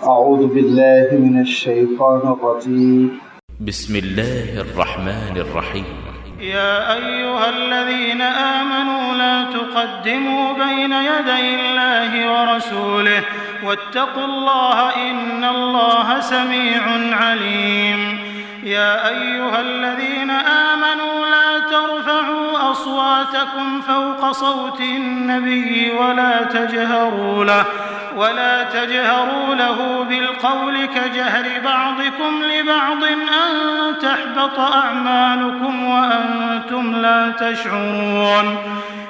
أعوذ بالله من الشيطان الرجيم بسم الله الرحمن الرحيم يا أيها الذين آمنوا لا تقدموا بين يدي الله ورسوله واتقوا الله إن الله سميع عليم يا أيها الذين آمنوا لا ترفعوا أصواتكم فوق صوت النبي ولا تجهروا له بالقول كجهر بعضكم لبعض أن تحبط أعمالكم وأنتم لا تشعرون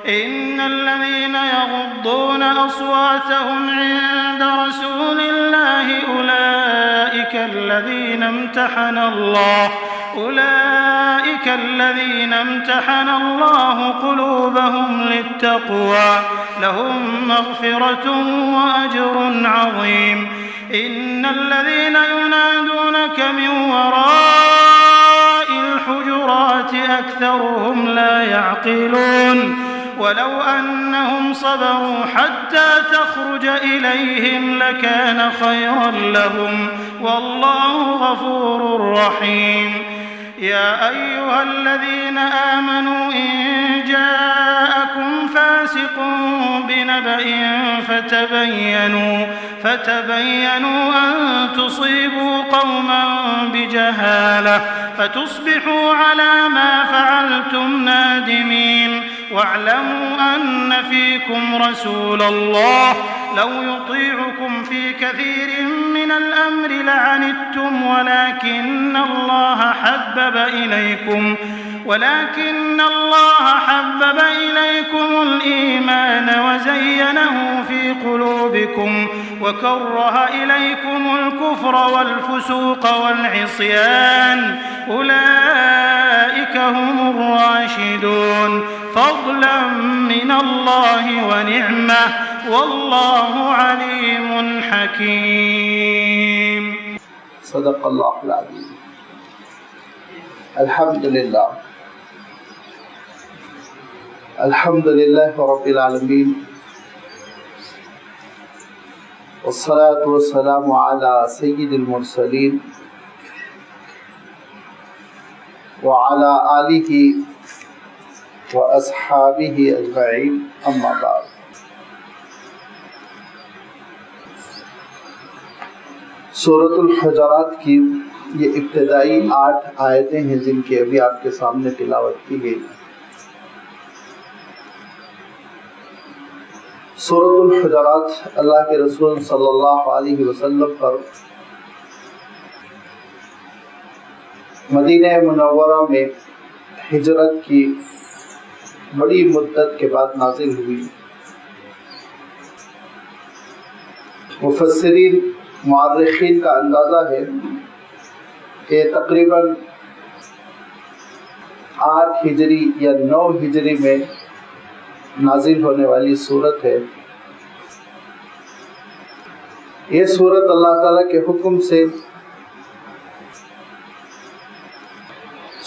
إن الذين يغضون أصواتهم عند رسول الله أولئك الذين امتحن الله قلوبهم للتقوى لهم مغفرة وأجر عظيم إن الذين ينادونك من وراء الحجرات أكثرهم لا يعقلون ولو أنهم صبروا حتى تخرج إليهم لكان خيرا لهم والله غفور رحيم يا أيها الذين آمنوا إن جاءكم فاسق بنبأ فتبينوا أن تصيبوا قوما بجهالة فتصبحوا على ما فعلتم نادمين واعلموا أن فيكم رسول الله لو يطيعكم في كثير من الأمر لعنتم ولكن الله حبب إليكم الإيمان وزينه في قلوبكم وكره إليكم الكفر والفسوق والعصيان أولئك هم الراشدون فضلا من الله ونعمة والله عليم حكيم. صدق الله العظيم. الحمد لله رب العالمين والصلاة والسلام على سيد المرسلين وعلى آله وأصحابه أجمعين أما بعد. سورۃ الحجرات کی یہ ابتدائی 8 آیتیں ہیں جن کی ابھی آپ کے سامنے تلاوت کی گئی. سورۃ الحجرات اللہ کے رسول صلی اللہ علیہ وسلم پر مدینہ منورہ میں ہجرت کی بڑی مدت کے بعد نازل ہوئی. مفسرین مورخین کا اندازہ ہے کہ تقریباً 8 ہجری یا 9 ہجری میں نازل ہونے والی صورت ہے. یہ صورت اللہ تعالیٰ کے حکم سے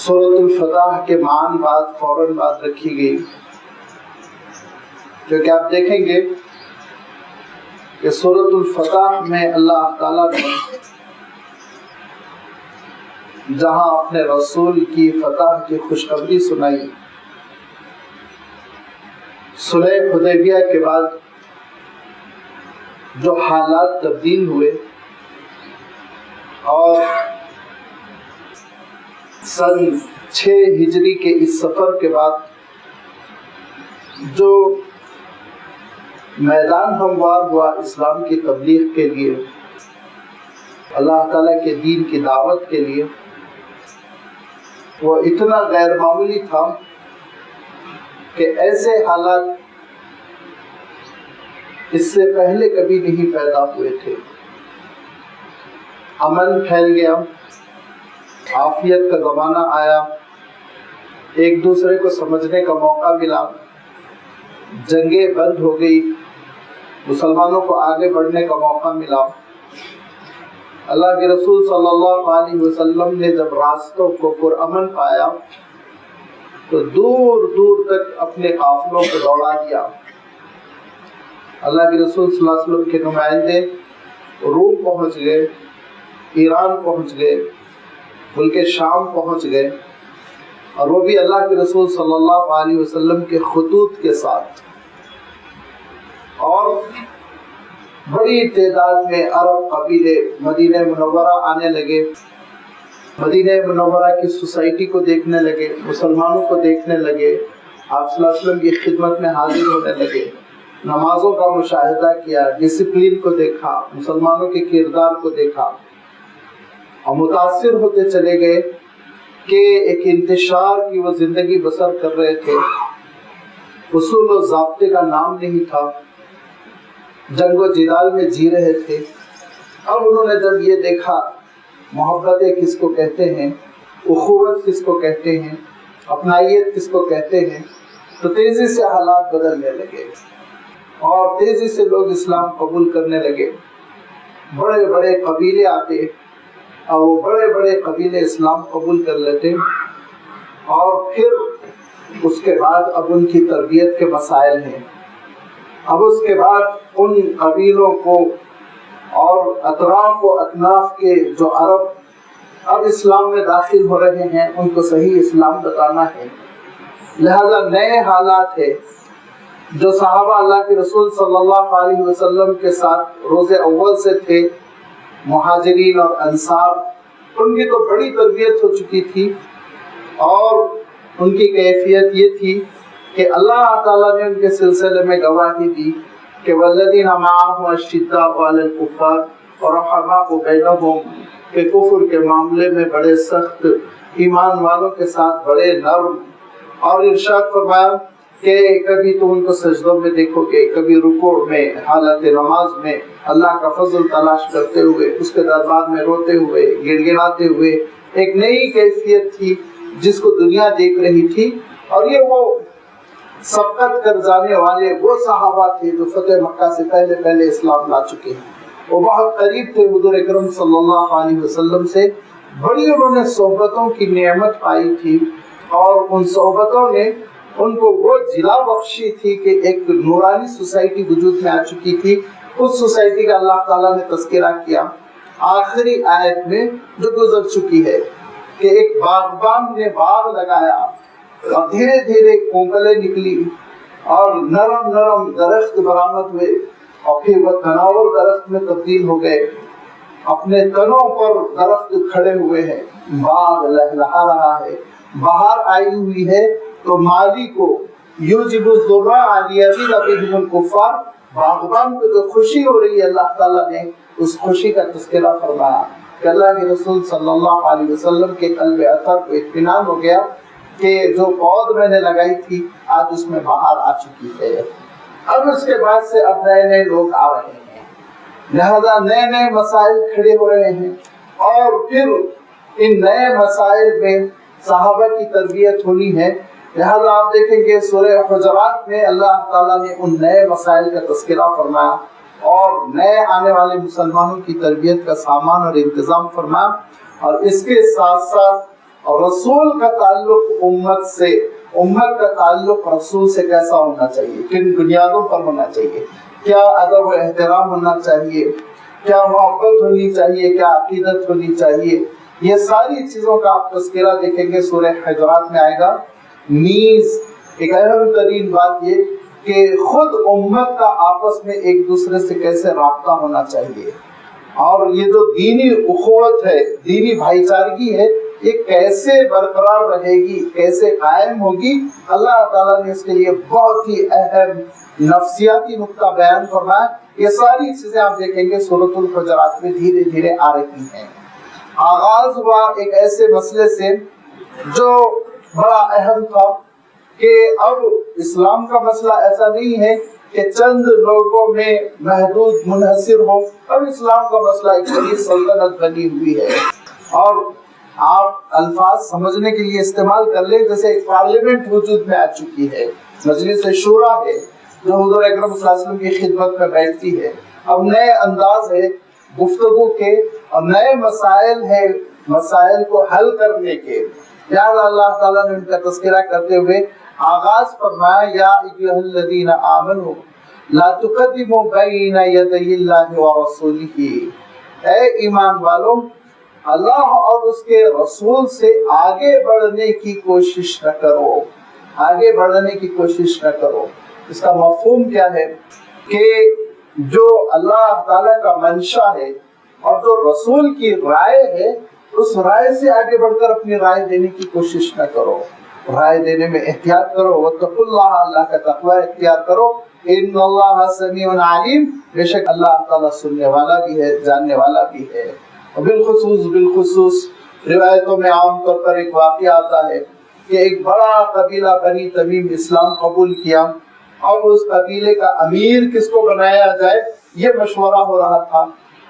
سورۃ الفتح کے فوراً بعد رکھی گئی، کیونکہ آپ دیکھیں گے کہ سورۃ الفتح میں اللہ تعالیٰ نے جہاں اپنے رسول کی فتح کی خوشخبری سنائی، صلح حدیبیہ کے بعد جو حالات تبدیل ہوئے اور سن 6 ہجری کے اس سفر کے بعد جو میدان ہموار ہوا اسلام کی تبلیغ کے لیے، اللہ تعالیٰ کے دین کی دعوت کے لیے، وہ اتنا غیر معمولی تھا کہ ایسے حالات اس سے پہلے کبھی نہیں پیدا ہوئے تھے. امن پھیل گیا، عافیت کا زمانہ آیا، ایک دوسرے کو سمجھنے کا موقع ملا، جنگیں بند ہو گئی، مسلمانوں کو آگے بڑھنے کا موقع ملا. اللہ کے رسول صلی اللہ علیہ وسلم نے جب راستوں کو پرامن پایا تو دور دور تک اپنے قافلوں کو دوڑا دیا. اللہ کے رسول صلی اللہ علیہ وسلم کے نمائندے روم پہنچ گئے، ایران پہنچ گئے، ملک شام پہنچ گئے، اور وہ بھی اللہ کے رسول صلی اللہ علیہ وسلم کے خطوط کے ساتھ، اور بڑی تعداد میں عرب قبیلے مدینہ منورہ آنے لگے، مدینہ منورہ کی سوسائٹی کو دیکھنے لگے، مسلمانوں کو دیکھنے لگے، آپ صلی اللہ علیہ وسلم کی خدمت میں حاضر ہونے لگے، نمازوں کا مشاہدہ کیا، ڈسپلین کو دیکھا، مسلمانوں کے کردار کو دیکھا، اور متاثر ہوتے چلے گئے کہ ایک انتشار کی وہ زندگی بسر کر رہے تھے، اصول و ضابطے کا نام نہیں تھا، جنگ و جدال میں جی رہے تھے۔ اب انہوں نے جب یہ دیکھا محبتیں کس کو کہتے ہیں، اخوت کس کو کہتے ہیں، اپنائیت کس کو کہتے ہیں، تو تیزی سے حالات بدلنے لگے اور تیزی سے لوگ اسلام قبول کرنے لگے۔ بڑے بڑے قبیلے آتے اور وہ بڑے بڑے قبیلے اسلام قبول کر لیتے، اور پھر اس کے بعد اب ان کی تربیت کے مسائل ہیں۔ اب اس کے بعد ان قبیلوں کو اور اطراف و اکناف کے جو عرب اب اسلام میں داخل ہو رہے ہیں ان کو صحیح اسلام بتانا ہے، لہذا نئے حالات ہے۔ جو صحابہ اللہ کے رسول صلی اللہ علیہ وسلم کے ساتھ روز اول سے تھے، مہاجرین اور انصار، ان کی تو بڑی تربیت ہو چکی تھی، اور ان کی کیفیت یہ تھی کہ اللہ تعالیٰ نے ان کے سلسلے میں گواہی دی کہ والذین معہ اشداء علی الکفار ورحماء بینہم، کہ کفر کے معاملے میں بڑے سخت، ایمان والوں کے ساتھ بڑے نرم، اور ارشاد فرمایا کہ کبھی تم ان کو سجدوں میں دیکھو گے، کبھی رکوع میں، حالت نماز میں اللہ کا فضل تلاش کرتے ہوئے، اس کے دربار میں روتے ہوئے، گڑگڑاتے ہوئے۔ ایک نئی کیفیت تھی جس کو دنیا دیکھ رہی تھی، اور یہ وہ سبقت کر جانے والے وہ صحابہ تھے جو فتح مکہ سے پہلے اسلام لا چکے ہیں۔ وہ بہت قریب تھے حضور اکرم صلی اللہ علیہ وسلم سے، بڑی انہوں نے صحبتوں کی نعمت پائی تھی، اور ان صحبتوں نے ان کو وہ جلا بخشی تھی کہ ایک نورانی سوسائٹی وجود میں آ چکی تھی۔ اس سوسائٹی کا اللہ تعالیٰ نے تذکرہ کیا آخری آیت میں جو گزر چکی ہے، کہ ایک باغبان نے باغ لگایا اور دھیرے دھیرے کونکلیں نکلی اور نرم نرم درخت برآمد ہوئے، اور پھر وہ تناور درخت میں تبدیل ہو گئے، اپنے تنوں پر درخت کھڑے ہوئے ہیں، باغ لہلہا رہا ہے، بہار آئی ہوئی ہے، تو مالی کو یوجب الذرا لیغیظ بہم الکفار، باغبان کو جو خوشی ہو رہی ہے اللہ تعالیٰ نے اس خوشی کا تذکرہ فرمایا کہ اللہ کے رسول صلی اللہ علیہ وسلم کے قلب اطہر کو اطمینان ہو گیا کہ جو پود میں نے لگائی تھی آج اس میں بہار آ چکی ہے۔ اب اس کے بعد سے اب نئے نئے لوگ آ رہے ہیں، لہذا نئے نئے مسائل کھڑے ہو رہے ہیں، اور پھر ان نئے مسائل میں صحابہ کی تربیت ہونی ہے۔ لہذا آپ دیکھیں گے سورہ حجرات میں اللہ تعالیٰ نے ان نئے مسائل کا تذکرہ فرمایا، اور نئے آنے والے مسلمانوں کی تربیت کا سامان اور انتظام فرمایا، اور اس کے ساتھ ساتھ رسول کا تعلق امت سے، امت کا تعلق رسول سے کیسا ہونا چاہیے، کن بنیادوں پر ہونا چاہیے، کیا ادب و احترام ہونا چاہیے، کیا محبت ہونی چاہیے، کیا عقیدت ہونی چاہیے، یہ ساری چیزوں کا آپ تذکرہ دیکھیں گے سورہ حجرات میں آئے گا۔ نیز ایک اہم ترین بات یہ کہ خود امت کا آپس میں ایک دوسرے سے کیسے رابطہ ہونا چاہیے، اور یہ جو دینی اخوت ہے، دینی بھائی چارگی ہے، یہ کیسے برقرار رہے گی، کیسے قائم ہوگی، اللہ تعالیٰ نے اس کے لیے بہت ہی اہم نفسیاتی نقطہ بیان فرمایا۔ یہ ساری چیزیں آپ دیکھیں گے سورۃ الحجرات میں دھیرے دھیرے آ رہی ہیں۔ آغاز ہوا ایک ایسے مسئلے سے جو بڑا اہم تھا کہ اب اسلام کا مسئلہ ایسا نہیں ہے کہ چند لوگوں میں محدود منحصر ہو، اب اسلام کا مسئلہ ایک بڑی سلطنت بنی ہوئی ہے، اور آپ الفاظ سمجھنے کے لیے استعمال کر لیں جیسے ایک پارلیمنٹ وجود میں آ چکی ہے، مجلس شورا ہے جو حضور اکرم صلی اللہ علیہ وسلم کی خدمت میں بیٹھتی ہے، اب نئے انداز ہے گفتگو کے، اور نئے مسائل ہیں، مسائل کو حل کرنے کے، لہذا اللہ تعالیٰ نے ان کا تذکرہ کرتے ہوئے آغاز فرمایا یا ایھا الذین آمنوا لا تقدموا بین یدی اللہ ورسولہ، اے ایمان والو اللہ اور اس کے رسول سے آگے بڑھنے کی کوشش نہ کرو، آگے بڑھنے کی کوشش نہ کرو۔ اس کا مفہوم کیا ہے کہ جو اللہ تعالیٰ کا منشا ہے اور جو رسول کی رائے ہے اس رائے سے آگے بڑھ کر اپنی رائے دینے کی کوشش نہ کرو، رائے دینے میں احتیاط کرو۔ واتقوا اللہ، اللہ کا تقوی اختیار کرو۔ ان اللہ سمیع علیم، بے شک اللہ تعالیٰ سننے والا بھی ہے، جاننے والا بھی ہے۔ بالخصوص روایتوں میں عام طور پر ایک واقعہ آتا ہے کہ ایک بڑا قبیلہ بنی تمیم اسلام قبول کیا اور اس قبیلے کا امیر کس کو بنایا جائے یہ مشورہ ہو رہا تھا۔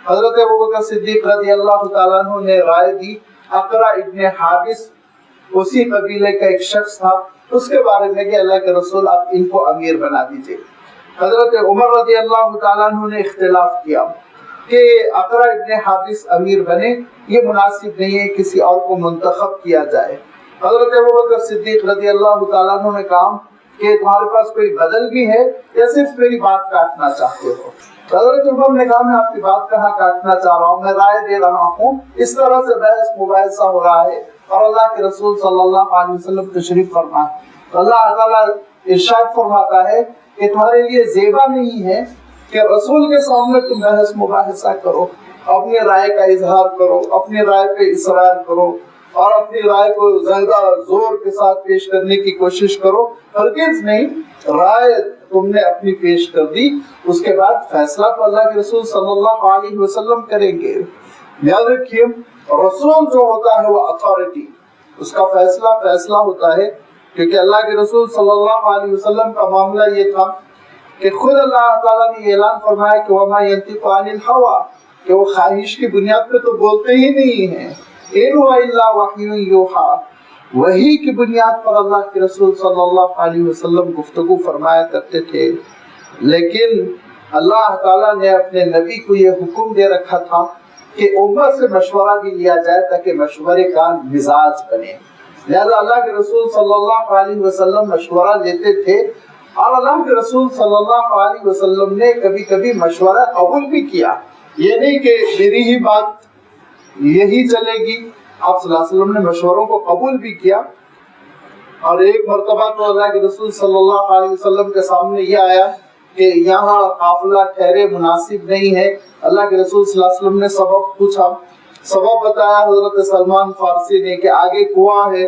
حضرت ابوبکر صدیق رضی اللہ تعالیٰ عنہ نے رائے دی، اقرا ابن حابس اسی قبیلے کا ایک شخص تھا، اس کے بارے میں کہ اللہ کے رسول آپ ان کو امیر بنا دیجئے۔ حضرت عمر رضی اللہ تعالیٰ عنہ نے اختلاف کیا کہ اقرا ابن حابس امیر بنے، یہ مناسب نہیں ہے، کسی اور کو منتخب کیا جائے۔ حضرت ابوبکر صدیق رضی اللہ تعالیٰ عنہ نے کہا کہ تمہارے پاس کوئی بدل بھی ہے یا صرف میری بات کاٹنا چاہتے ہو؟ حضرت عمر نے کہا میں آپ کی بات کہاں کاٹنا چاہ رہا ہوں، میں رائے دے رہا ہوں۔ اس طرح سے بحث مباحثہ ہو رہا ہے اور اللہ کے رسول صلی اللہ علیہ وسلم تشریف فرما ہے تو اللہ تعالیٰ ارشاد فرماتا ہے کہ تمہارے لیے زیبا نہیں ہے کہ رسول کے سامنے تم بحث مباحثہ کرو، اپنی رائے کا اظہار کرو، اپنی رائے پہ اصرار کرو اور اپنی رائے کو زیادہ زور کے ساتھ پیش کرنے کی کوشش کرو۔ ہرگز نہیں، رائے تم نے اپنی پیش کر دی، اس کے بعد فیصلہ تو اللہ کے رسول صلی اللہ علیہ وسلم کریں گے۔ یاد رکھیے رسول جو ہوتا ہے وہ اتھارٹی، اس کا فیصلہ ہوتا ہے، کیونکہ اللہ کے رسول صلی اللہ علیہ وسلم کا معاملہ یہ تھا کہ خود اللہ تعالیٰ نے اعلان فرمایا کہ وما ينطق عن الهوى، کہ وہ خواہش کی بنیاد پہ تو بولتے ہی نہیں ہیں، ان هو الا وحی یوحى، وحی کی بنیاد پر اللہ کے رسول صلی اللہ علیہ وسلم گفتگو فرمایا کرتے تھے۔ لیکن اللہ تعالیٰ نے اپنے نبی کو یہ حکم دے رکھا تھا کہ امت سے مشورہ بھی لیا جائے تاکہ مشورے کا مزاج بنے، لہذا اللہ کے رسول صلی اللہ علیہ وسلم مشورہ لیتے تھے اور اللہ کے رسول صلی اللہ علیہ وسلم نے کبھی کبھی مشورہ قبول بھی کیا۔ یہ نہیں کہ میری ہی بات یہی چلے گی، آپ صلی اللہ علیہ وسلم نے مشوروں کو قبول بھی کیا۔ اور ایک مرتبہ تو اللہ کے رسول صلی اللہ علیہ وسلم کے سامنے یہ آیا کہ یہاں قافلہ ٹھہرے مناسب نہیں ہے، اللہ کے رسول صلی اللہ علیہ وسلم نے سبب پوچھا، سبب بتایا حضرت سلمان فارسی نے کہ آگے کنواں ہے،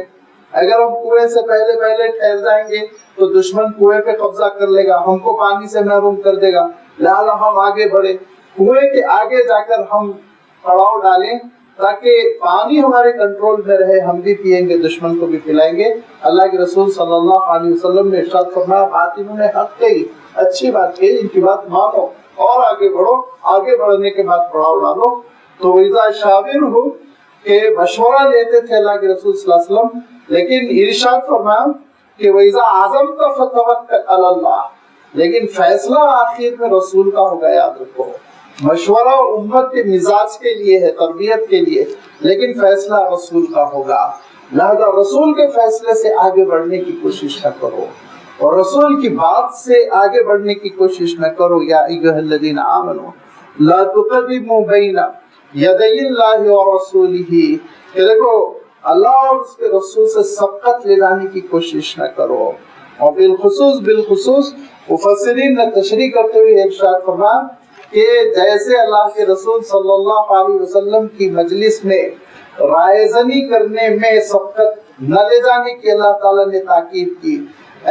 اگر ہم کنویں سے پہلے ٹھہر جائیں گے تو دشمن کنویں پہ قبضہ کر لے گا، ہم کو پانی سے محروم کر دے گا، لہذا ہم آگے بڑھے، کنویں کے آگے جا کر ہم پڑاؤ ڈالیں تاکہ پانی ہمارے کنٹرول میں رہے، ہم بھی پیئیں گے، دشمن کو بھی پلائیں گے۔ اللہ کے رسول صلی اللہ علیہ وسلم نے ارشاد فرمایا بات انہوں نے حق کہی، اچھی بات کہی، ان کی بات مانو اور آگے بڑھو، آگے بڑھنے کے بعد پڑاؤ ڈالو۔ تو وَإِذَا شَاوِرْهُ کہ مشورہ لیتے تھے اللہ کے رسول صلی اللہ علیہ وسلم، لیکن ارشاد فرمایا کہ وَإِذَا عَزَمْتَ فَتَوَكَّلْ عَلَى اللَّهِ، لیکن فیصلہ آخر میں رسول کا ہوگا۔ یاد رکھو مشورہ امت کے مزاج کے لیے ہے، تربیت کے لیے، لیکن فیصلہ رسول کا ہوگا، لہذا رسول کے فیصلے سے آگے بڑھنے کی کوشش نہ کرو اور رسول کی بات سے آگے بڑھنے کی کوشش نہ کرو۔ یا ایھا الذین آمنوا لا تقدموا بین یدی اللہ ورسولہ، کہ دیکھو اللہ اور اس کے رسول سے سبقت لے جانے کی کوشش نہ کرو۔ اور بالخصوص مفسرین نے تشریح کرتے ہوئے ارشاد فرمایا کہ جیسے اللہ کے رسول صلی اللہ علیہ وسلم کی مجلس میں رائے زنی کرنے میں سبقت نہ لے جانے کی اللہ تعالیٰ نے تاکید کی،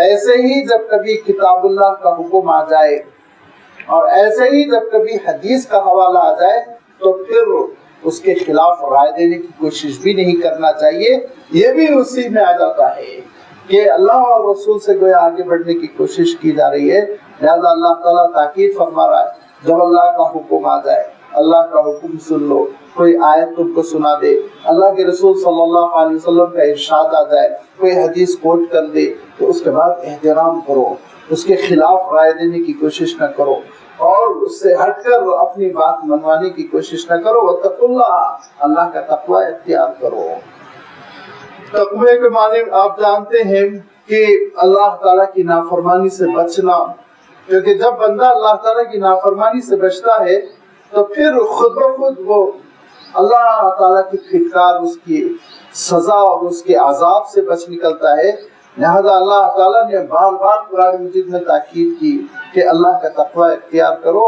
ایسے ہی جب کبھی کتاب اللہ کا حکم آ جائے اور ایسے ہی جب کبھی حدیث کا حوالہ آ جائے تو پھر اس کے خلاف رائے دینے کی کوشش بھی نہیں کرنا چاہیے۔ یہ بھی اسی میں آ جاتا ہے کہ اللہ اور رسول سے گویا آگے بڑھنے کی کوشش کی جا رہی ہے، لہذا اللہ تعالیٰ تاکید فرما رہا ہے جب اللہ کا حکم آ جائے، اللہ کا حکم سن لو، کوئی آیت تم کو سنا دے، اللہ کے رسول صلی اللہ علیہ وسلم کا ارشاد آ جائے، کوئی حدیث کوٹ کر دے تو اس کے بعد احترام کرو، اس کے خلاف رائے دینے کی کوشش نہ کرو اور اس سے ہٹ کر اپنی بات منوانے کی کوشش نہ کرو۔ واتقوا اللہ، اللہ کا تقوی اختیار کرو۔ تقوی کے معنی آپ جانتے ہیں کہ اللہ تعالیٰ کی نافرمانی سے بچنا، کیونکہ جب بندہ اللہ تعالیٰ کی نافرمانی سے بچتا ہے تو پھر خود بخود وہ اللہ تعالیٰ کی پھٹکار، اس کی سزا اور اس کے عذاب سے بچ نکلتا ہے۔ لہذا اللہ تعالیٰ نے بار بار قرآن مجید میں تاکید کی کہ اللہ کا تقوی اختیار کرو،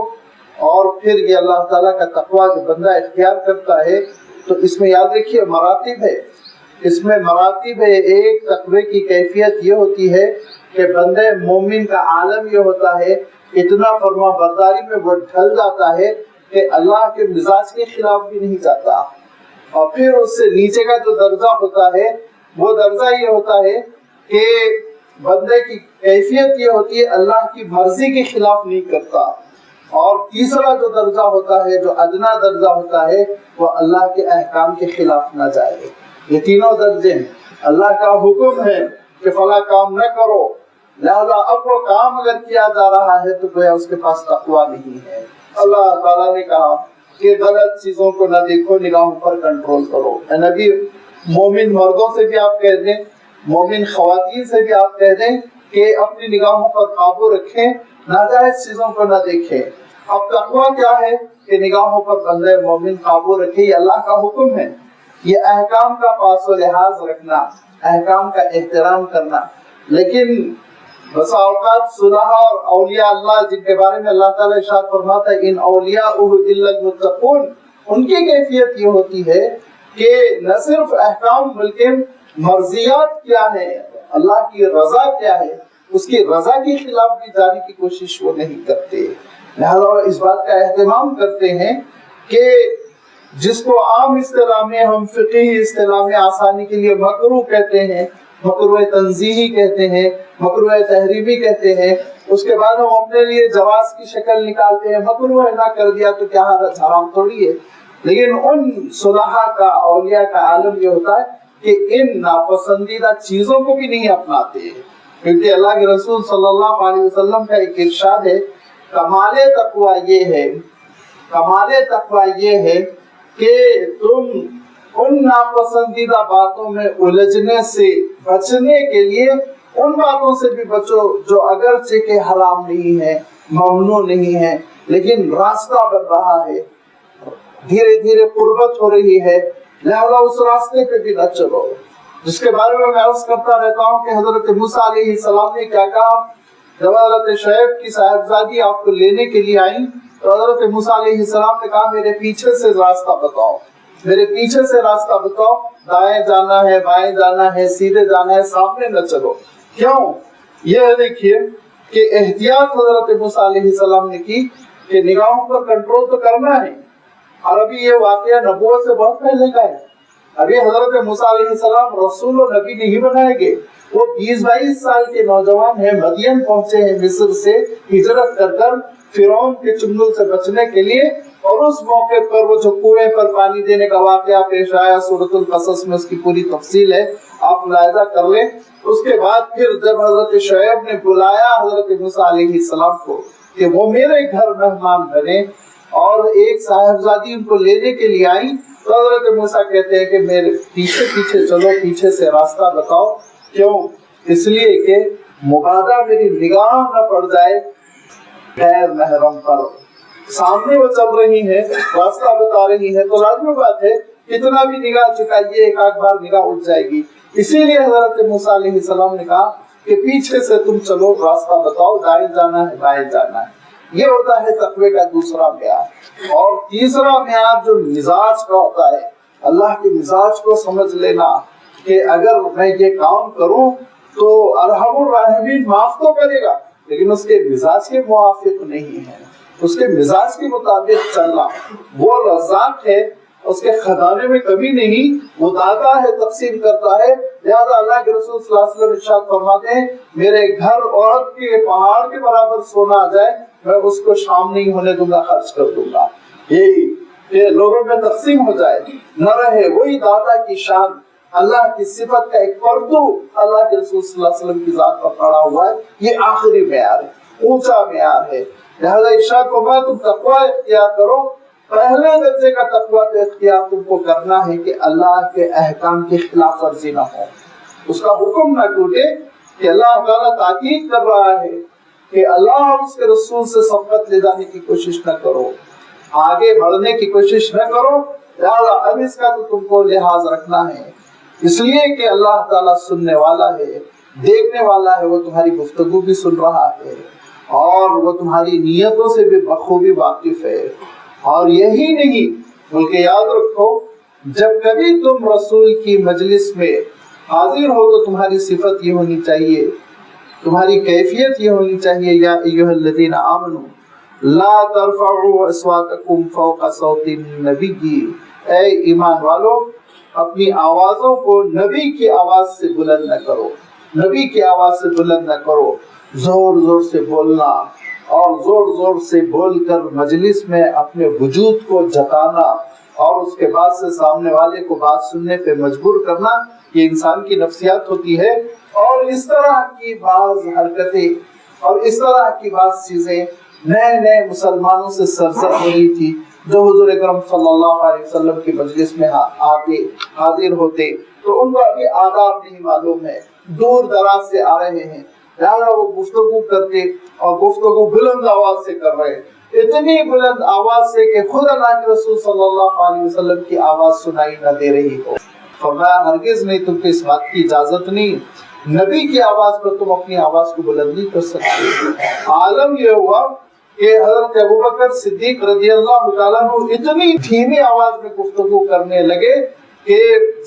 اور پھر یہ اللہ تعالیٰ کا تقوی جو بندہ اختیار کرتا ہے تو اس میں یاد رکھیے مراتب ہے، اس میں مراتب ہے۔ ایک تقوی کی کیفیت یہ ہوتی ہے کہ بندے مومن کا عالم یہ ہوتا ہے اتنا فرما برداری میں وہ ڈھل جاتا ہے کہ اللہ کے مزاج کے خلاف بھی نہیں جاتا، اور پھر اس سے نیچے کا جو درجہ ہوتا ہے وہ درجہ یہ ہوتا ہے کہ بندے کی کیفیت یہ ہوتی ہے اللہ کی مرضی کے خلاف نہیں کرتا، اور تیسرا جو درجہ ہوتا ہے، جو ادنا درجہ ہوتا ہے، وہ اللہ کے احکام کے خلاف نہ جائے۔ یہ تینوں درجے ہیں۔ اللہ کا حکم ہے کہ فلاں کام نہ کرو، لہذا اب وہ کام اگر کیا جا رہا ہے تو گویا اس کے پاس تقویٰ نہیں ہے۔ اللہ تعالیٰ نے کہا کہ غلط چیزوں کو نہ دیکھو، نگاہوں پر کنٹرول کرو۔ اے نبی، مومن مردوں سے بھی آپ کہہ دیں، مومن خواتین سے بھی آپ کہہ دیں کہ اپنی نگاہوں پر قابو رکھیں، ناجائز چیزوں کو نہ دیکھیں۔ اب تقویٰ کیا ہے کہ نگاہوں پر بندے مومن قابو رکھے، یہ اللہ کا حکم ہے۔ یہ احکام کا پاس و لحاظ رکھنا، احکام کا احترام کرنا۔ لیکن بسا اوقات صلحاء اور اولیاء اللہ جن کے بارے میں اللہ تعالیٰ ارشاد فرماتا ہے ان اولیاءہ الا المتقون، ان کی کیفیت یہ ہوتی ہے کہ نہ صرف احکام بلکہ مرضیات کیا ہے، اللہ کی رضا کیا ہے، اس کی رضا کے خلاف بھی جانے کی کوشش وہ نہیں کرتے۔ لہذا اس بات کا اہتمام کرتے ہیں کہ جس کو عام اصطلاح میں ہم فقہی اصطلاح میں آسانی کے لیے مکروہ کہتے ہیں، مکروہ تنزیہی کہتے ہیں، مکروہ تحریمی کہتے ہیں، اس کے بعد ہم اپنے لیے جواز کی شکل نکالتے ہیں، مکروہ نہ کر دیا تو کیا حرام تھوڑی ہے۔ لیکن ان صلحاء کا، اولیاء کا عالم یہ ہوتا ہے کہ ان ناپسندیدہ چیزوں کو بھی نہیں اپناتے ہیں، کیونکہ اللہ کے رسول صلی اللہ علیہ وسلم کا ایک ارشاد ہے، کمال تقوی یہ ہے، کمال تقوی یہ ہے کہ تم ان ناپسندیدہ باتوں میں الجھنے سے بچنے کے لیے ان باتوں سے بھی بچو جو اگرچہ کہ حرام نہیں ہے، ممنوع نہیں ہے، لیکن راستہ بن رہا ہے، دھیرے دھیرے قربت ہو رہی ہے، لہذا اس راستے پہ بھی نہ چلو۔ جس کے بارے میں عرض کرتا رہتا ہوں کہ حضرت موسیٰ علیہ السلام نے کیا کہا جب حضرت شعیب کی صاحبزادی آپ کو لینے کے لیے آئیں تو حضرت موسیٰ علیہ السلام نے کہا میرے پیچھے سے راستہ بتاؤ، میرے پیچھے سے راستہ بتاؤ، دائیں جانا ہے، بائیں جانا ہے، سیدھے جانا ہے، سامنے نہ چلو۔ کیوں؟ یہ دیکھیے کہ احتیاط حضرت موسیٰ علیہ السلام نے کی کہ نگاہوں پر کنٹرول تو کرنا ہے، اور ابھی یہ واقعہ نبوت سے بہت پہلے کا ہے۔ ابھی حضرت موسیٰ علیہ السلام رسول و نبی نہیں بنائے گے، وہ 20-22 سال کے نوجوان ہیں، مدین پہنچے ہیں مصر سے ہجرت کر کر فرعون کے چنگل سے بچنے کے لیے، اور اس موقع پر وہ جو کنویں پر پانی دینے کا واقعہ پیش آیا سورۃ القصص میں اس کی پوری تفصیل ہے، آپ ملاحظہ کر لیں۔ اس کے بعد پھر جب حضرت شعیب نے بلایا حضرت موسیٰ علیہ السلام کو کہ وہ میرے گھر مہمان بنے، اور ایک صاحبزادی ان کو لینے کے لیے آئی، تو حضرت موسیٰ کہتے ہیں کہ میرے پیچھے پیچھے چلو، پیچھے سے راستہ بتاؤ۔ کیوں؟ اس لیے کہ مبادا میری نگاہ نہ پڑ جائے غیر محرم پر۔ سامنے وہ چل رہی ہیں، راستہ بتا رہی ہیں، تو لازمی بات ہے کتنا بھی نگاہ چکائیے ایک آدھ بار نگاہ اٹھ جائے گی۔ اسی لیے حضرت موسیٰ علیہ السلام نے کہا کہ پیچھے سے تم چلو، راستہ بتاؤ، دائیں جانا ہے، بائیں جانا ہے۔ یہ ہوتا ہے تقوی کا دوسرا معیار۔ اور تیسرا معیار جو مزاج کا ہوتا ہے، اللہ کے مزاج کو سمجھ لینا کہ اگر میں یہ کام کروں تو ارحم الراحمین معاف تو کرے گا، لیکن اس کے مزاج کے موافق نہیں ہے، اس کے مزاج کے مطابق چلنا۔ وہ رزاق ہے، اس کے خزانے میں کمی نہیں، وہ داتا ہے، تقسیم کرتا ہے، لہذا اللہ کے رسول صلی اللہ علیہ وسلم ارشاد فرماتے ہیں میرے گھر عورت کے پہاڑ کے برابر سونا آ جائے میں اس کو شام نہیں ہونے دوں گا، خرچ کر دوں گا، یہی کہ لوگوں میں تقسیم ہو جائے نہ رہے۔ وہی داتا کی شان، اللہ کی صفت کا ایک پرتو اللہ کے رسول صلی اللہ علیہ وسلم کی ذات پر پڑا ہوا ہے، یہ آخری معیار ہے، اونچا معیار ہے۔ لہذا ارشاد فرمایا تم تقوی اختیار کرو، پہلے درجے کا تقوی اختیار تم کو کرنا ہے کہ اللہ کے احکام کی خلاف ورزی نہ ہو، اس کا حکم نہ ٹوٹے، کہ اللہ تعالیٰ تاکید کر رہا ہے کہ اللہ اور اس کے رسول سے سبقت لے جانے کی کوشش نہ کرو، آگے بڑھنے کی کوشش نہ کرو، لہذا اب اس کا تو تم کو لحاظ رکھنا ہے، اس لیے کہ اللہ تعالیٰ سننے والا ہے، دیکھنے والا ہے، وہ تمہاری گفتگو بھی سن رہا ہے اور وہ تمہاری نیتوں سے بھی بخوبی واقف ہے۔ اور یہی نہیں بلکہ یاد رکھو، جب کبھی تم رسول کی مجلس میں حاضر ہو تو تمہاری صفت یہ ہونی چاہیے، تمہاری کیفیت یہ ہونی چاہیے، یا ایھا الذین آمنوا لا ترفعوا اصواتکم فوق صوت النبی، اے ایمان والو اپنی آوازوں کو نبی کی آواز سے بلند نہ کرو، نبی کی آواز سے بلند نہ کرو، زور زور سے بولنا اور زور زور سے بول کر مجلس میں اپنے وجود کو جتانا اور اس کے بعد سے سامنے والے کو بات سننے پہ مجبور کرنا، یہ انسان کی نفسیات ہوتی ہے۔ اور اس طرح کی بعض حرکتیں اور اس طرح کی بعض چیزیں نئے نئے مسلمانوں سے سرزد ہو رہی تھی، جو حضور اکرم صلی اللہ علیہ وسلم کی مجلس میں آتے حاضر ہوتے تو ان کو ابھی آداب نہیں معلوم ہے، دور دراز سے آ رہے ہیں، لہٰذا وہ گفتگو کرتے اور گفتگو بلند آواز سے کر رہے ہیں، اتنی بلند آواز سے کہ خود اللہ کے رسول صلی اللہ علیہ وسلم کی آواز سنائی نہ دے رہی ہو۔ فرمایا ہرگز نہیں، تم کو اس بات کی اجازت نہیں، نبی کی آواز پر تم اپنی آواز کو بلند نہیں کر سکتے۔ عالم یہ ہوا کہ حضرت ابوبکر صدیق رضی اللہ تعالیٰ عنہ اتنی دھیمی آواز میں گفتگو کرنے لگے کہ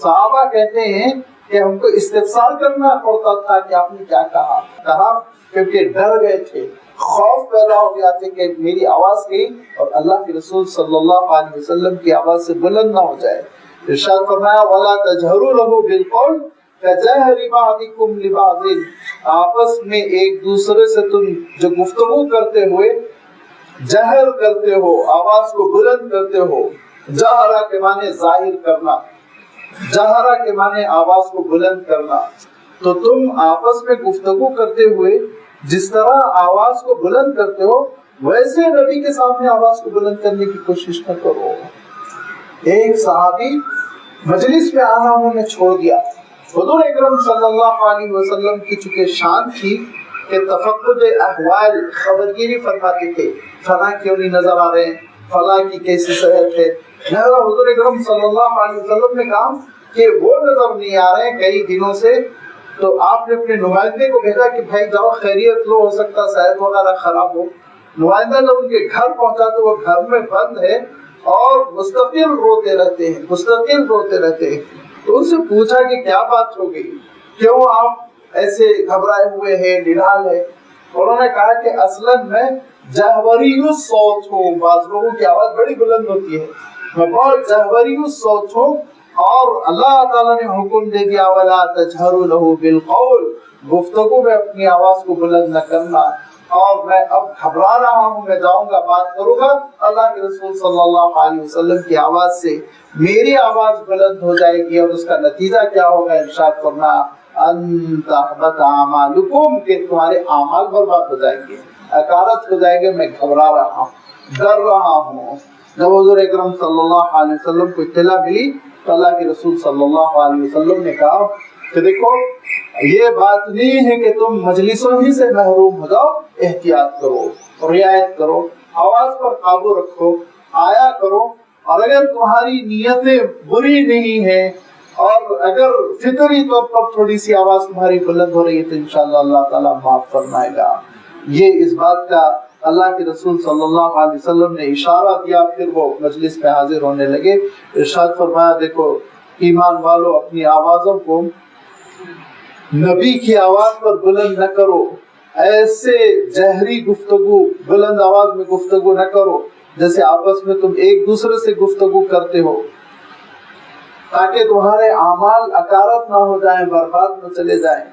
صحابہ کہتے ہیں کہ ہم کو استفسار کرنا پڑتا تھا کہ آپ نے کیا کہا، کیونکہ ڈر گئے تھے، خوف پیدا ہو گیا تھا کہ میری آواز گئی اور اللہ کے رسول صلی اللہ علیہ وسلم کی آواز سے بلند نہ ہو جائے۔ ارشاد فرمایا وَلَا تَجْهَرُوا لَهُ بِالْقَوْلِ كَجَهْرِ بَعْضِكُمْ لِبَعْضٍ، آپس میں ایک دوسرے سے تم جو گفتگو کرتے ہوئے جہر کرتے ہو، آواز کو بلند کرتے ہو، جہرا کے معنی ظاہر کرنا، جہرا کے معنی آواز کو بلند کرنا، تو تم آپس میں گفتگو کرتے ہوئے جس طرح آواز کو بلند کرتے ہو ویسے نبی کے سامنے آواز کو بلند کرنے کی کوشش نہ کرو۔ ایک صحابی مجلس میں آنا انہوں نے چھوڑ دیا، حضور اکرم صلی اللہ علیہ وسلم کی چونکہ شان تھی کہ تفقد احوال خبرگیری فرماتے تھے، فلاں کیوں نہیں نظر آ رہے ہیں، فلاں کی کیسی صحت ہے، لہذا حضور اکرم صلی اللہ علیہ وسلم نے کہا کہ وہ نظر نہیں آ رہے ہیں کئی دنوں سے، تو آپ نے اپنے نمائندے کو بھیجا کہ بھائی جاؤ خیریت لو، ہو سکتا صحت وغیرہ خراب ہو۔ نمائندہ جب ان کے گھر پہنچا تو وہ گھر میں بند ہے اور مستقل روتے رہتے ہیں، مستقل روتے رہتے ہیں۔ تو ان سے پوچھا کہ کیا بات ہو گئی، کیوں آپ ایسے گھبرائے ہوئے ہیں، نڈھال ہے؟ انہوں نے کہا کہ اصلاً میں جہوری الصوت ہوں، بعض لوگوں کی آواز بڑی بلند ہوتی ہے، میں بہت جہوری الصوت ہوں، اور اللہ تعالیٰ نے حکم دے دیا وَلَا تَجْهَرُوا لَهُ بِالْقَوْلِ، گفتگو میں اپنی آواز کو بلند نہ کرنا، اور میں اب گھبرا رہا ہوں، میں جاؤں گا بات کروں گا اللہ کے رسول صلی اللہ علیہ وسلم کی آواز سے، میری آواز بلند ہو جائے گی اور اس کا نتیجہ کیا ہوگا؟ ارشاد فرمایا أَن تَحْبَطَ أَعْمَالُكُمْ، کہ تمہارے اعمال برباد ہو جائیں گے، اکارت ہو جائے گے، میں گھبرا رہا ہوں، ڈر رہا ہوں۔ جب حضور اکرم صلی اللہ علیہ وسلم کو اطلاع ملی تو اللہ کے رسول صلی اللہ علیہ وسلم نے کہا کہ دیکھو یہ بات نہیں ہے کہ تم مجلسوں ہی سے محروم ہو جاؤ، احتیاط کرو، رعایت کرو، آواز پر قابو رکھو، آیا کرو، اور اگر تمہاری نیتیں بری نہیں ہیں اور اگر فطری طور پر تھوڑی سی آواز تمہاری بلند ہو رہی ہے تو انشاءاللہ اللہ تعالیٰ معاف فرمائے گا۔ یہ اس بات کا اللہ کے رسول صلی اللہ علیہ وسلم نے اشارہ دیا، پھر وہ مجلس میں حاضر ہونے لگے۔ ارشاد فرمایا دیکھو ایمان والو اپنی آوازوں کو نبی کی آواز پر بلند نہ کرو، ایسے جہری گفتگو، بلند آواز میں گفتگو نہ کرو جیسے آپس میں تم ایک دوسرے سے گفتگو کرتے ہو، تاکہ تمہارے اعمال اکارت نہ ہو جائیں، برباد نہ چلے جائیں،